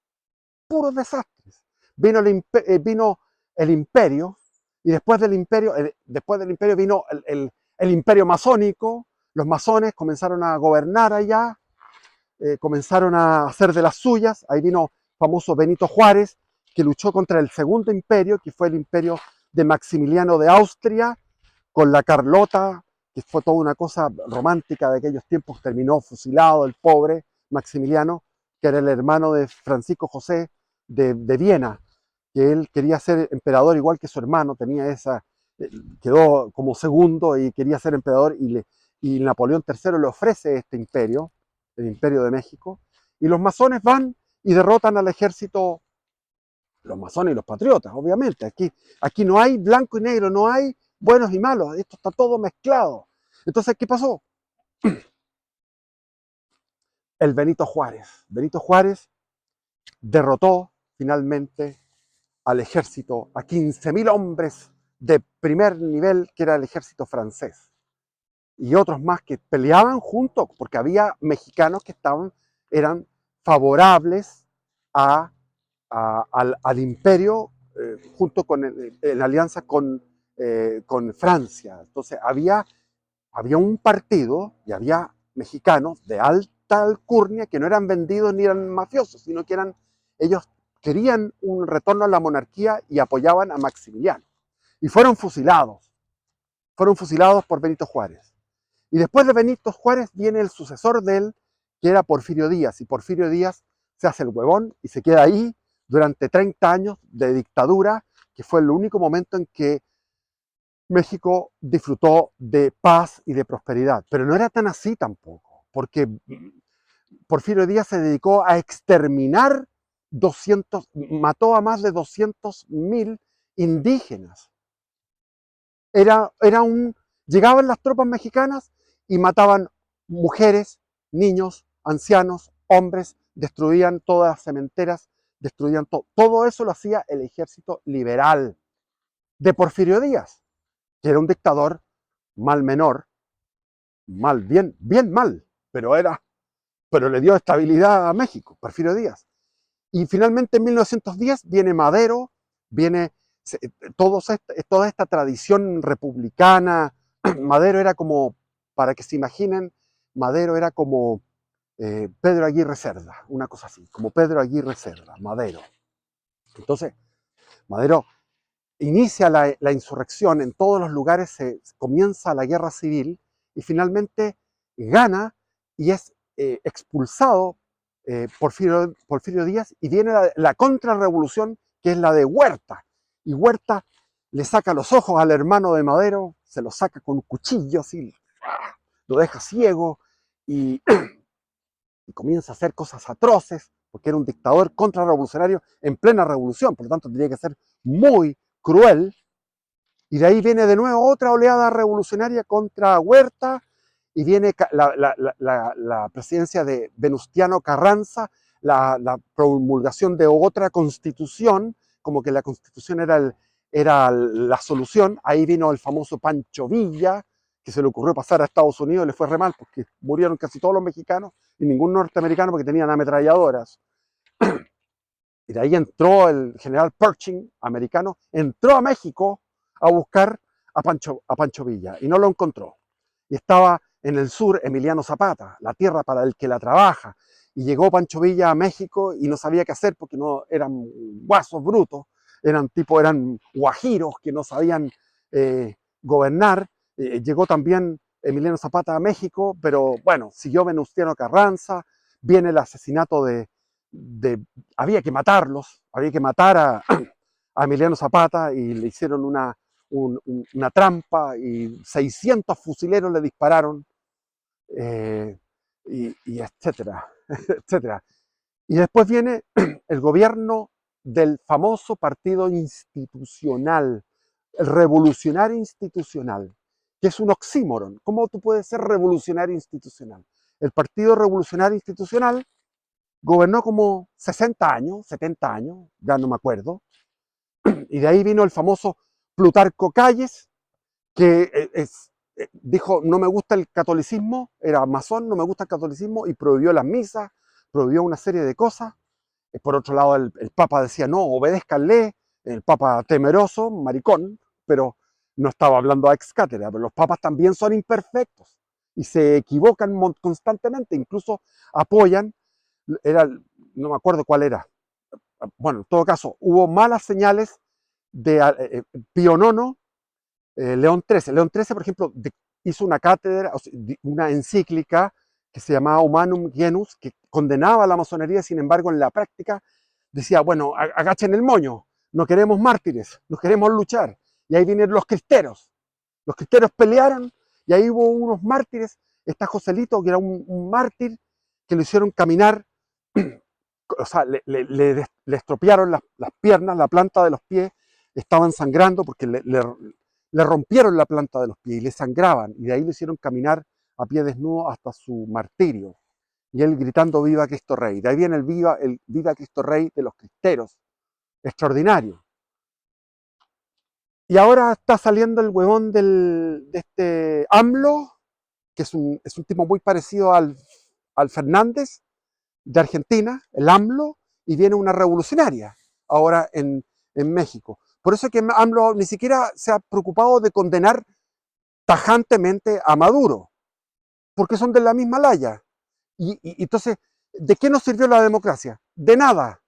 puros desastres. Vino el imperio, y después del imperio vino el imperio masónico. Los masones comenzaron a gobernar allá, comenzaron a hacer de las suyas. Ahí vino el famoso Benito Juárez, que luchó contra el segundo imperio, que fue el imperio de Maximiliano de Austria con la Carlota, que fue toda una cosa romántica de aquellos tiempos, terminó fusilado el pobre Maximiliano, que era el hermano de Francisco José de Viena, que él quería ser emperador igual que su hermano, tenía esa, quedó como segundo y quería ser emperador y Napoleón III le ofrece este imperio, el imperio de México, y los masones van y derrotan al ejército, los masones y los patriotas, obviamente. Aquí no hay blanco y negro, no hay buenos y malos, esto está todo mezclado. Entonces, ¿qué pasó? El Benito Juárez. Benito Juárez derrotó finalmente al ejército, a 15.000 hombres de primer nivel, que era el ejército francés. Y otros más que peleaban juntos, porque había mexicanos que eran favorables al imperio, junto con en alianza con Francia. Entonces había un partido y había mexicanos de alta alcurnia que no eran vendidos ni eran mafiosos, sino que ellos querían un retorno a la monarquía y apoyaban a Maximiliano. Y fueron fusilados por Benito Juárez. Y después de Benito Juárez viene el sucesor de él, que era Porfirio Díaz, y Porfirio Díaz se hace el huevón y se queda ahí durante 30 años de dictadura, que fue el único momento en que México disfrutó de paz y de prosperidad. Pero no era tan así tampoco, porque Porfirio Díaz se dedicó a exterminar mató a más de 200.000 indígenas. Llegaban las tropas mexicanas y mataban mujeres, niños, ancianos, hombres, destruían todas las cementeras, destruían todo. Todo eso lo hacía el ejército liberal de Porfirio Díaz, que era un dictador mal menor, bien mal, pero le dio estabilidad a México, Porfirio Díaz. Y finalmente en 1910 viene Madero, viene toda esta tradición republicana. Madero era como, para que se imaginen, Madero era como Pedro Aguirre Cerda, una cosa así, como Pedro Aguirre Cerda, Madero. Entonces, Madero inicia la insurrección, en todos los lugares se comienza la guerra civil y finalmente gana y es expulsado Porfirio Díaz y viene la contrarrevolución, que es la de Huerta. Y Huerta le saca los ojos al hermano de Madero, se los saca con un cuchillo, así, lo deja ciego y, y comienza a hacer cosas atroces, porque era un dictador contrarrevolucionario en plena revolución, por lo tanto tenía que ser muy cruel. Y de ahí viene de nuevo otra oleada revolucionaria contra Huerta, y viene la presidencia de Venustiano Carranza, la promulgación de otra constitución, como que la constitución era la solución. Ahí vino el famoso Pancho Villa, que se le ocurrió pasar a Estados Unidos y le fue re mal, porque murieron casi todos los mexicanos y ningún norteamericano, porque tenían ametralladoras. Y de ahí entró el general Pershing, americano, entró a México a buscar a Pancho Villa y no lo encontró. Y estaba en el sur Emiliano Zapata, la tierra para el que la trabaja. Y llegó Pancho Villa a México y no sabía qué hacer porque no eran guasos brutos, eran guajiros que no sabían gobernar. Llegó también Emiliano Zapata a México, pero bueno, siguió Venustiano Carranza, viene el asesinato había que matarlos, había que matar a Emiliano Zapata y le hicieron una trampa y 600 fusileros le dispararon, y etcétera, etcétera. Y después viene el gobierno del famoso partido institucional, el revolucionario institucional, que es un oxímoron. ¿Cómo tú puedes ser revolucionario institucional? El partido revolucionario institucional gobernó como 60 años, 70 años, ya no me acuerdo, y de ahí vino el famoso Plutarco Calles, que dijo, no me gusta el catolicismo, era masón, no me gusta el catolicismo, y prohibió las misas, prohibió una serie de cosas. Por otro lado, el Papa decía, no, obedézcanle, el Papa temeroso, maricón, pero no estaba hablando a ex cátedra, pero los papas también son imperfectos y se equivocan constantemente, incluso apoyan, no me acuerdo cuál era. Bueno, en todo caso, hubo malas señales Pío IX, León XIII. León XIII, por ejemplo, hizo una cátedra, o sea, una encíclica que se llamaba Humanum Genus, que condenaba a la masonería, sin embargo, en la práctica decía, bueno, agachen el moño, no queremos mártires, no queremos luchar. Y ahí vienen los cristeros. Los cristeros pelearon y ahí hubo unos mártires. Está Joselito, que era un mártir, que lo hicieron caminar, o sea, le estropearon las piernas, la planta de los pies, estaban sangrando porque le rompieron la planta de los pies y le sangraban, y de ahí lo hicieron caminar a pie desnudo hasta su martirio. Y él gritando Viva Cristo Rey. De ahí viene el Viva Cristo Rey de los cristeros. Extraordinario. Y ahora está saliendo el huevón de este AMLO, que es un tipo muy parecido al Fernández de Argentina, el AMLO, y viene una revolucionaria ahora en México. Por eso es que AMLO ni siquiera se ha preocupado de condenar tajantemente a Maduro, porque son de la misma laya. Y entonces, ¿de qué nos sirvió la democracia? De nada.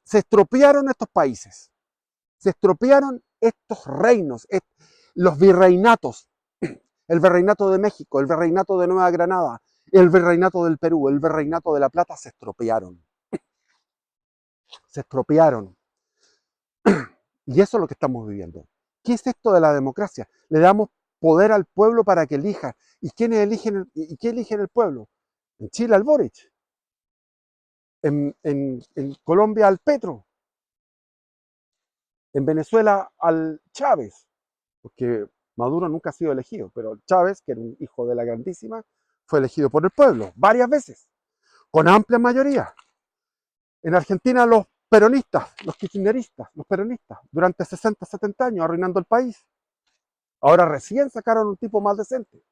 Se estropearon estos países, se estropearon estos reinos, los virreinatos, el virreinato de México, el virreinato de Nueva Granada, el virreinato del Perú, el virreinato de La Plata, se estropearon. Se estropearon. Y eso es lo que estamos viviendo. ¿Qué es esto de la democracia? Le damos poder al pueblo para que elija. ¿Y quiénes eligen? ¿Y qué eligen el pueblo? En Chile al Boric, en Colombia al Petro, en Venezuela al Chávez, porque Maduro nunca ha sido elegido, pero Chávez, que era un hijo de la grandísima, fue elegido por el pueblo varias veces, con amplia mayoría. En Argentina los peronistas, los kirchneristas, los peronistas, durante 60, 70 años arruinando el país. Ahora recién sacaron un tipo más decente.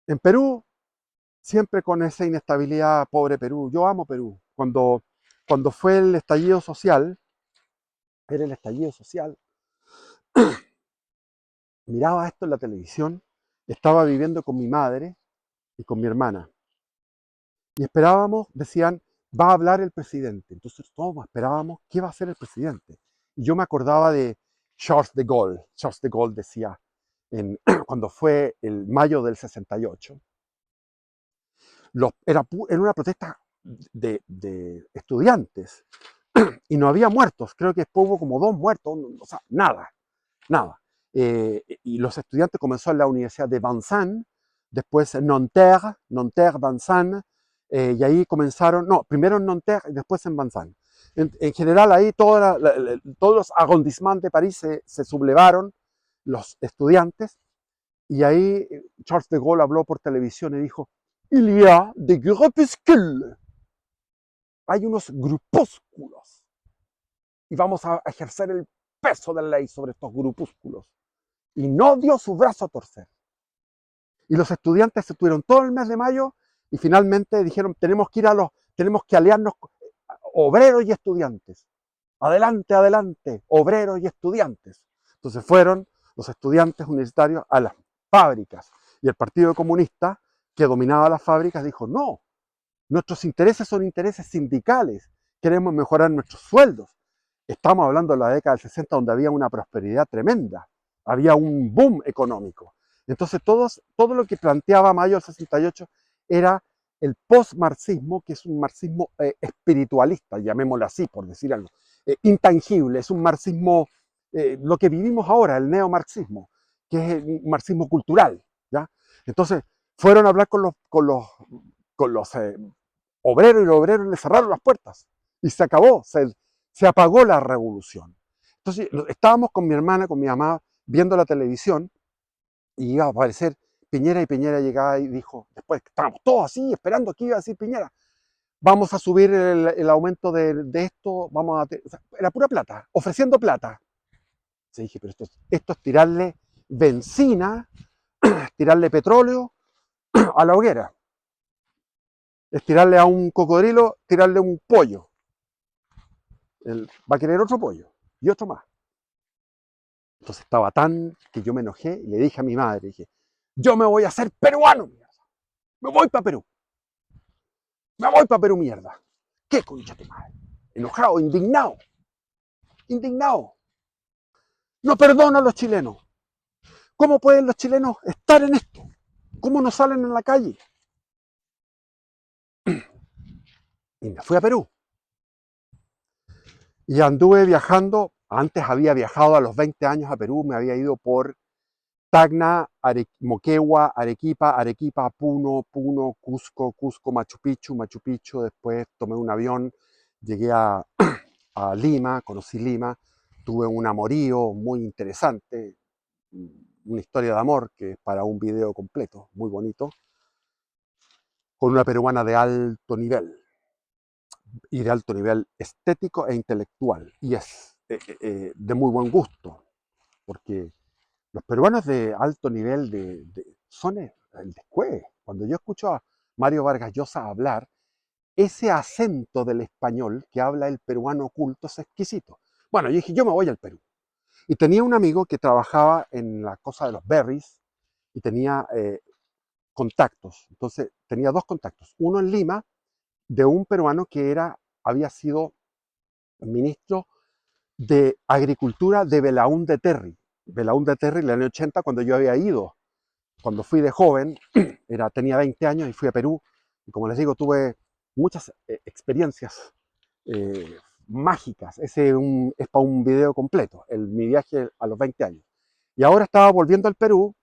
En Perú, siempre con esa inestabilidad, pobre Perú. Yo amo Perú. Cuando fue el estallido social, era el estallido social, miraba esto en la televisión, estaba viviendo con mi madre y con mi hermana. Y esperábamos, decían, va a hablar el presidente. Entonces todos esperábamos, ¿qué va a hacer el presidente? Y yo me acordaba de Charles de Gaulle. Charles de Gaulle decía, cuando fue el mayo del 68, era una protesta de estudiantes y no había muertos. Creo que después hubo como 2 muertos, o sea, nada, nada. Y los estudiantes comenzaron en la Universidad de Vincennes, después en Nanterre, Vincennes, y ahí comenzaron, no, primero en Nanterre y después en Vincennes. En general ahí todos los arrondissements de París se sublevaron los estudiantes, y ahí Charles de Gaulle habló por televisión y dijo, il y a des groupuscules, hay unos grupúsculos, y vamos a ejercer el peso de la ley sobre estos grupúsculos. Y no dio su brazo a torcer. Y los estudiantes se tuvieron todo el mes de mayo y finalmente dijeron, tenemos que aliarnos obreros y estudiantes. Adelante, adelante, obreros y estudiantes. Entonces fueron los estudiantes universitarios a las fábricas. Y el Partido Comunista, que dominaba las fábricas, dijo, no, nuestros intereses son intereses sindicales. Queremos mejorar nuestros sueldos. Estamos hablando de la década del 60, donde había una prosperidad tremenda. Había un boom económico. Entonces todo lo que planteaba Mayo del 68 era el post-marxismo, que es un marxismo espiritualista, llamémoslo así, por decir algo, intangible, es un marxismo, lo que vivimos ahora, el neomarxismo, que es un marxismo cultural. ¿Ya? Entonces fueron a hablar con los obreros, y los obreros les cerraron las puertas y se acabó, se apagó la revolución. Entonces estábamos con mi hermana, con mi mamá, viendo la televisión, y iba a aparecer Piñera, y Piñera llegaba y dijo, después estábamos todos así, esperando que iba a decir Piñera, vamos a subir el aumento de esto, o sea, era pura plata, ofreciendo plata. Se dije, pero esto es tirarle benzina, tirarle petróleo a la hoguera. Es tirarle a un cocodrilo, tirarle un pollo. Él va a querer otro pollo y otro más. Entonces estaba tan que yo me enojé y le dije a mi madre, dije, yo me voy a hacer peruano, mierda. Me voy para Perú. Me voy para Perú, mierda. ¿Qué concha tu madre? Enojado, indignado. indignado. No perdono a los chilenos. ¿Cómo pueden los chilenos estar en esto? ¿Cómo no salen en la calle? Y me fui a Perú. Y anduve viajando. Antes había viajado a los 20 años a Perú. Me había ido por Tacna, Moquegua, Arequipa, Puno, Cusco, Machu Picchu. Después tomé un avión, llegué a Lima, conocí Lima. Tuve un amorío muy interesante, una historia de amor que es para un video completo, muy bonito, con una peruana de alto nivel, y de alto nivel estético e intelectual, y es de muy buen gusto, porque los peruanos de alto nivel son el después. Cuando yo escucho a Mario Vargas Llosa hablar, ese acento del español que habla el peruano oculto es exquisito. Bueno, yo dije, yo me voy al Perú. Y tenía un amigo que trabajaba en la cosa de los berries y tenía contactos. Entonces, tenía dos contactos. Uno en Lima, de un peruano que había sido ministro de Agricultura de Belaúnde Terry. Belaúnde Terry en el año 80, cuando yo había ido, cuando fui de joven, tenía 20 años y fui a Perú. Y como les digo, tuve muchas experiencias eh, mágicas. Es para un video completo, mi viaje a los 20 años. Y ahora estaba volviendo al Perú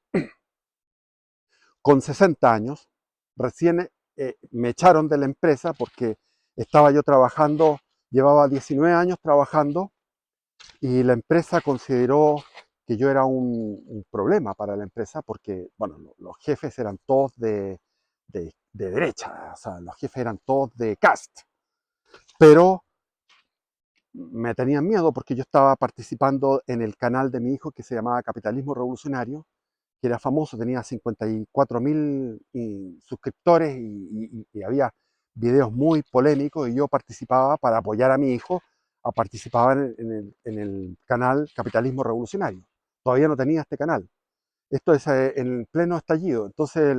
con 60 años. Recién me echaron de la empresa porque estaba yo trabajando, llevaba 19 años trabajando y la empresa consideró que yo era un problema para la empresa porque, bueno, los jefes eran todos de derecha, o sea, los jefes eran todos de cast, pero me tenían miedo porque yo estaba participando en el canal de mi hijo que se llamaba Capitalismo Revolucionario, que era famoso, tenía 54.000 suscriptores y había videos muy polémicos y yo participaba para apoyar a mi hijo, participaba en el canal Capitalismo Revolucionario. Todavía no tenía este canal. Esto es en pleno estallido. Entonces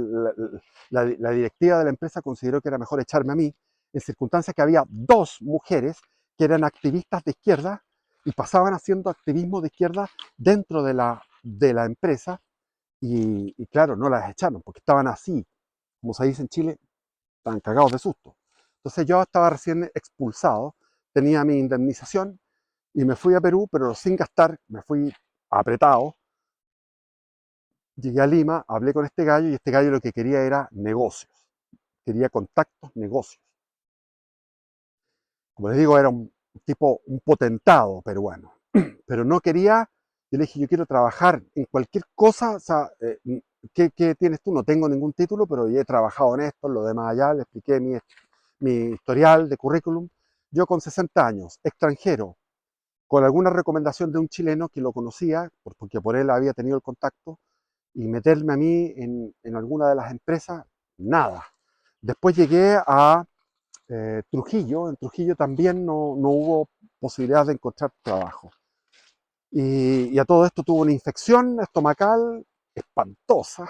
la directiva de la empresa consideró que era mejor echarme a mí, en circunstancias que había dos mujeres que eran activistas de izquierda y pasaban haciendo activismo de izquierda dentro de la empresa y claro, no las echaron porque estaban así, como se dice en Chile, estaban cagados de susto. Entonces yo estaba recién expulsado, tenía mi indemnización y me fui a Perú, pero sin gastar, me fui apretado. Llegué a Lima, hablé con este gallo y este gallo lo que quería era negocios, quería contactos, negocios. Como les digo, era un tipo, un potentado peruano, pero no quería, yo le dije, yo quiero trabajar en cualquier cosa, o sea, ¿qué tienes tú? No tengo ningún título, pero yo he trabajado en esto, en lo demás allá, le expliqué mi historial de currículum. Yo con 60 años, extranjero, con alguna recomendación de un chileno que lo conocía, porque por él había tenido el contacto, y meterme a mí en alguna de las empresas, nada. Después llegué a Trujillo, en Trujillo también no hubo posibilidad de encontrar trabajo. Y a todo esto tuve una infección estomacal espantosa,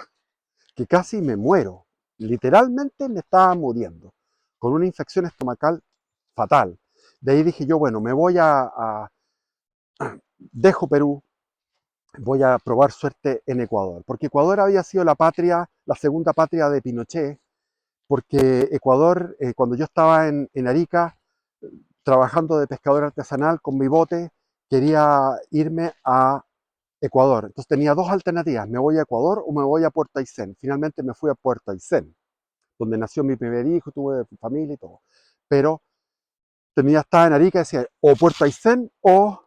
que casi me muero. Literalmente me estaba muriendo, con una infección estomacal fatal. De ahí dije yo, bueno, me voy dejo Perú, voy a probar suerte en Ecuador, porque Ecuador había sido la patria, la segunda patria de Pinochet, porque Ecuador, cuando yo estaba en Arica, trabajando de pescador artesanal con mi bote, quería irme a Ecuador. Entonces tenía dos alternativas, me voy a Ecuador o me voy a Puerto Aysén. Finalmente me fui a Puerto Aysén, donde nació mi primer hijo, tuve familia y todo. Pero estaba en Arica y decía o Puerto Aysén o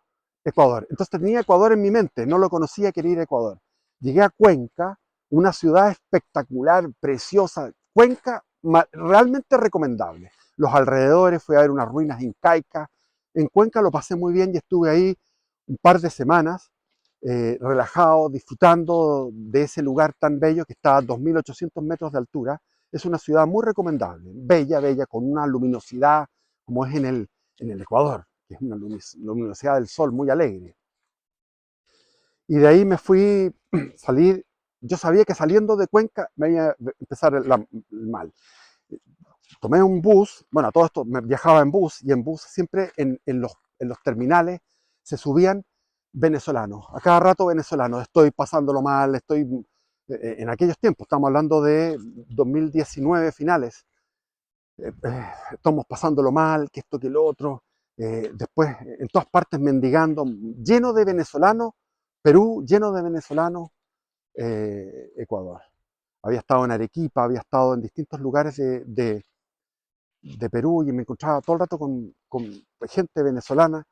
Ecuador. Entonces tenía Ecuador en mi mente, no lo conocía, quería ir a Ecuador. Llegué a Cuenca, una ciudad espectacular, preciosa. Cuenca, realmente recomendable. Los alrededores, fui a ver unas ruinas incaicas. En Cuenca lo pasé muy bien y estuve ahí un par de semanas, relajado, disfrutando de ese lugar tan bello que está a 2.800 metros de altura. Es una ciudad muy recomendable, bella, con una luminosidad como es en el Ecuador, que es una luminosidad del sol muy alegre. Y de ahí me fui, salir, yo sabía que saliendo de Cuenca me iba a empezar el mal. Tomé un bus, bueno, todo esto me viajaba en bus, y en bus siempre en los terminales se subían venezolanos, a cada rato venezolanos, estoy pasándolo mal, en aquellos tiempos, estamos hablando de 2019 finales, estamos pasándolo mal, que esto, que lo otro, después en todas partes mendigando, lleno de venezolanos, Perú lleno de venezolanos, Ecuador. Había estado en Arequipa, había estado en distintos lugares de Perú y me encontraba todo el rato con gente venezolana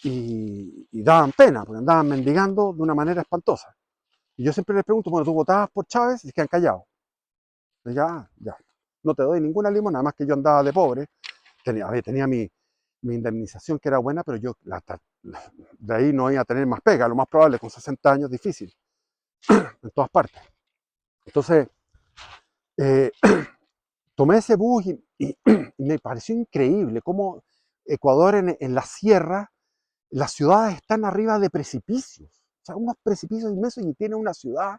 y daban pena, porque andaban mendigando de una manera espantosa. Y yo siempre les pregunto, bueno, ¿tú votabas por Chávez? Y se quedan callados. Y ya, no te doy ninguna limón, nada más que yo andaba de pobre, tenía mi indemnización que era buena, pero yo de ahí no iba a tener más pega, lo más probable, con 60 años, difícil, en todas partes. Entonces, eh, tomé ese bus y me pareció increíble cómo Ecuador en la sierra, las ciudades están arriba de precipicios, o sea, unos precipicios inmensos y tiene una ciudad,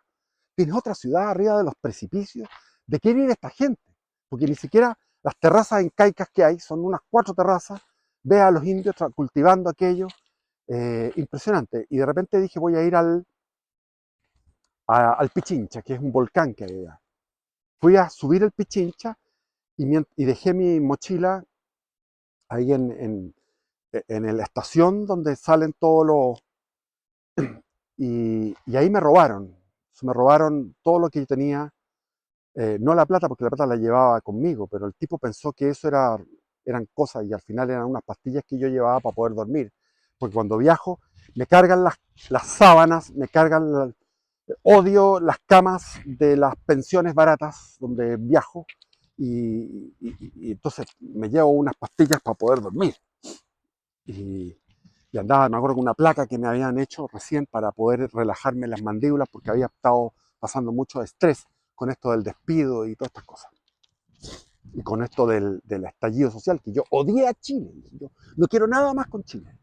tiene otra ciudad arriba de los precipicios. ¿De qué vive esta gente? Porque ni siquiera las terrazas incaicas que hay, son unas 4 terrazas, ve a los indios cultivando aquello, impresionante. Y de repente dije, voy a ir al Pichincha, que es un volcán que hay allá. Fui a subir el Pichincha y dejé mi mochila ahí en la estación donde salen todos los... Y ahí me robaron todo lo que yo tenía, no la plata, porque la plata la llevaba conmigo, pero el tipo pensó que eso eran cosas y al final eran unas pastillas que yo llevaba para poder dormir. Porque cuando viajo me cargan las sábanas, odio las camas de las pensiones baratas donde viajo y entonces me llevo unas pastillas para poder dormir. Y, y andaba, me acuerdo, con una placa que me habían hecho recién para poder relajarme las mandíbulas porque había estado pasando mucho estrés con esto del despido y todas estas cosas. Y con esto del estallido social, que yo odié a Chile. Yo no quiero nada más con Chile.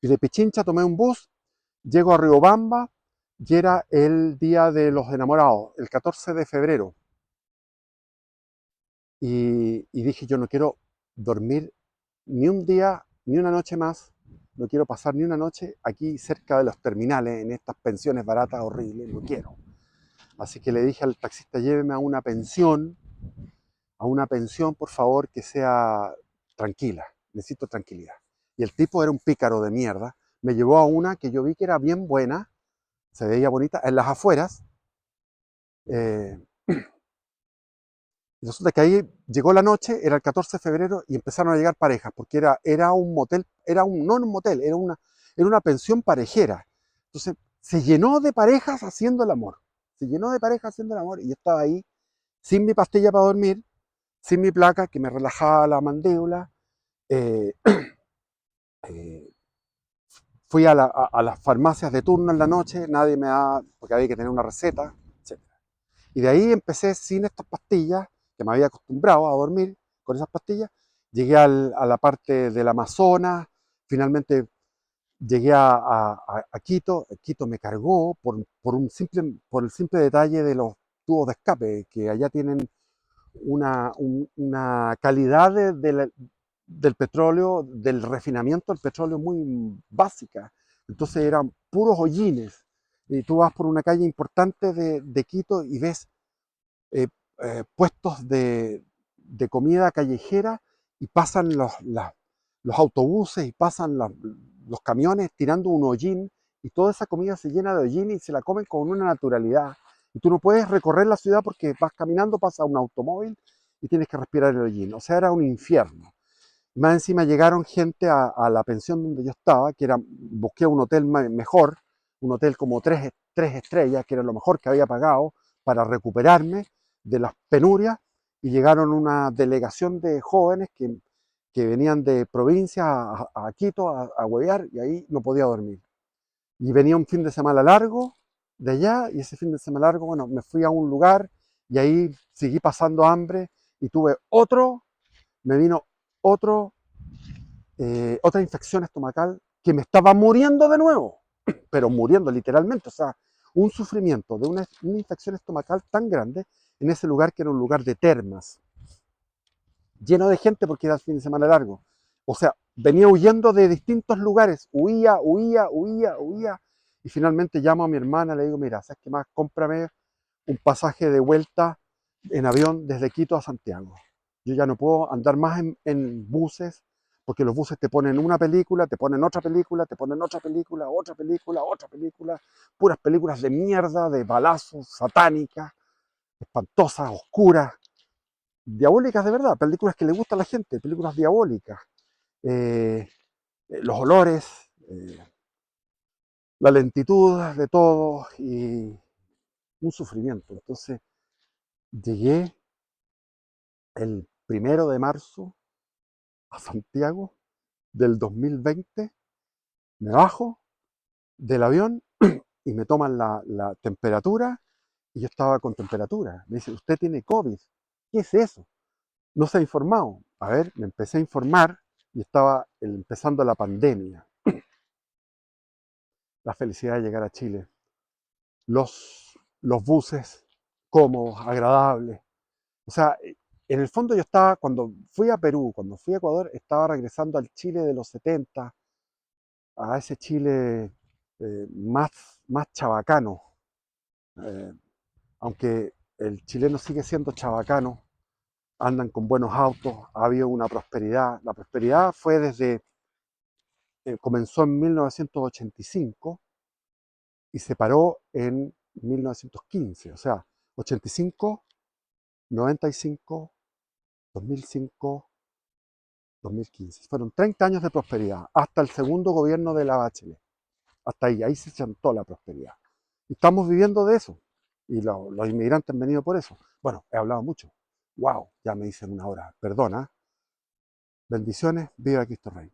Y de Pichincha tomé un bus, llego a Riobamba y era el día de los enamorados, el 14 de febrero. Y dije, yo no quiero dormir ni un día, ni una noche más, no quiero pasar ni una noche aquí cerca de los terminales, en estas pensiones baratas horribles, no quiero. Así que le dije al taxista, lléveme a una pensión, por favor, que sea tranquila, necesito tranquilidad. Y el tipo era un pícaro de mierda, me llevó a una que yo vi que era bien buena, se veía bonita, en las afueras. Eh, y resulta que ahí llegó la noche, era el 14 de febrero, y empezaron a llegar parejas, porque era un motel, no un motel, era una pensión parejera. Entonces se llenó de parejas haciendo el amor, se llenó de parejas haciendo el amor, y yo estaba ahí sin mi pastilla para dormir, sin mi placa que me relajaba la mandíbula. eh, eh, Fui a las farmacias de turno en la noche, nadie me daba, porque había que tener una receta, etc. Y de ahí empecé sin estas pastillas, que me había acostumbrado a dormir con esas pastillas. Llegué a la parte del Amazonas, finalmente llegué a Quito. Quito me cargó por el simple detalle de los tubos de escape, que allá tienen una calidad del petróleo, del refinamiento del petróleo muy básica. Entonces eran puros hollines. Y tú vas por una calle importante de Quito y ves eh, puestos de comida callejera y pasan los autobuses y pasan los camiones tirando un hollín y toda esa comida se llena de hollín y se la comen con una naturalidad. Y tú no puedes recorrer la ciudad porque vas caminando, pasa un automóvil y tienes que respirar el hollín. O sea, era un infierno. Más encima llegaron gente a la pensión donde yo estaba, busqué un hotel mejor, un hotel como tres estrellas, que era lo mejor que había pagado para recuperarme de las penurias, y llegaron una delegación de jóvenes que venían de provincia a Quito a huevear, y ahí no podía dormir. Y venía un fin de semana largo de allá, y ese fin de semana largo, bueno, me fui a un lugar y ahí seguí pasando hambre y me vino otro, otra infección estomacal que me estaba muriendo de nuevo, pero muriendo literalmente, o sea, un sufrimiento de una infección estomacal tan grande en ese lugar que era un lugar de termas, lleno de gente porque era el fin de semana largo. O sea, venía huyendo de distintos lugares, huía, huía, huía, huía. Y finalmente llamo a mi hermana, le digo, mira, ¿sabes qué más? Cómprame un pasaje de vuelta en avión desde Quito a Santiago. Yo ya no puedo andar más en buses, porque los buses te ponen una película, te ponen otra película, te ponen otra película, otra película, otra película, puras películas de mierda, de balazos, satánicas, espantosas, oscuras, diabólicas de verdad, películas que le gustan a la gente, películas diabólicas. Eh, los olores, la lentitud de todo y un sufrimiento. Entonces llegué el 1 de marzo a Santiago del 2020, me bajo del avión y me toman la temperatura y yo estaba con temperatura. Me dice, usted tiene COVID. ¿Qué es eso? No se ha informado. A ver, me empecé a informar y estaba empezando la pandemia. La felicidad de llegar a Chile. Los buses cómodos, agradables. O sea, en el fondo yo estaba, cuando fui a Perú, cuando fui a Ecuador, estaba regresando al Chile de los 70, a ese Chile más chabacano. Eh, Aunque el chileno sigue siendo chabacano, andan con buenos autos, ha habido una prosperidad. La prosperidad fue comenzó en 1985 y se paró en 1915. O sea, 85, 95, 2005, 2015. Fueron 30 años de prosperidad, hasta el segundo gobierno de la Bachelet. Hasta ahí se sentó la prosperidad. Y estamos viviendo de eso. Y los inmigrantes han venido por eso. Bueno, he hablado mucho. Wow, ya me dicen 1 hora. Perdona. Bendiciones, viva Cristo Rey.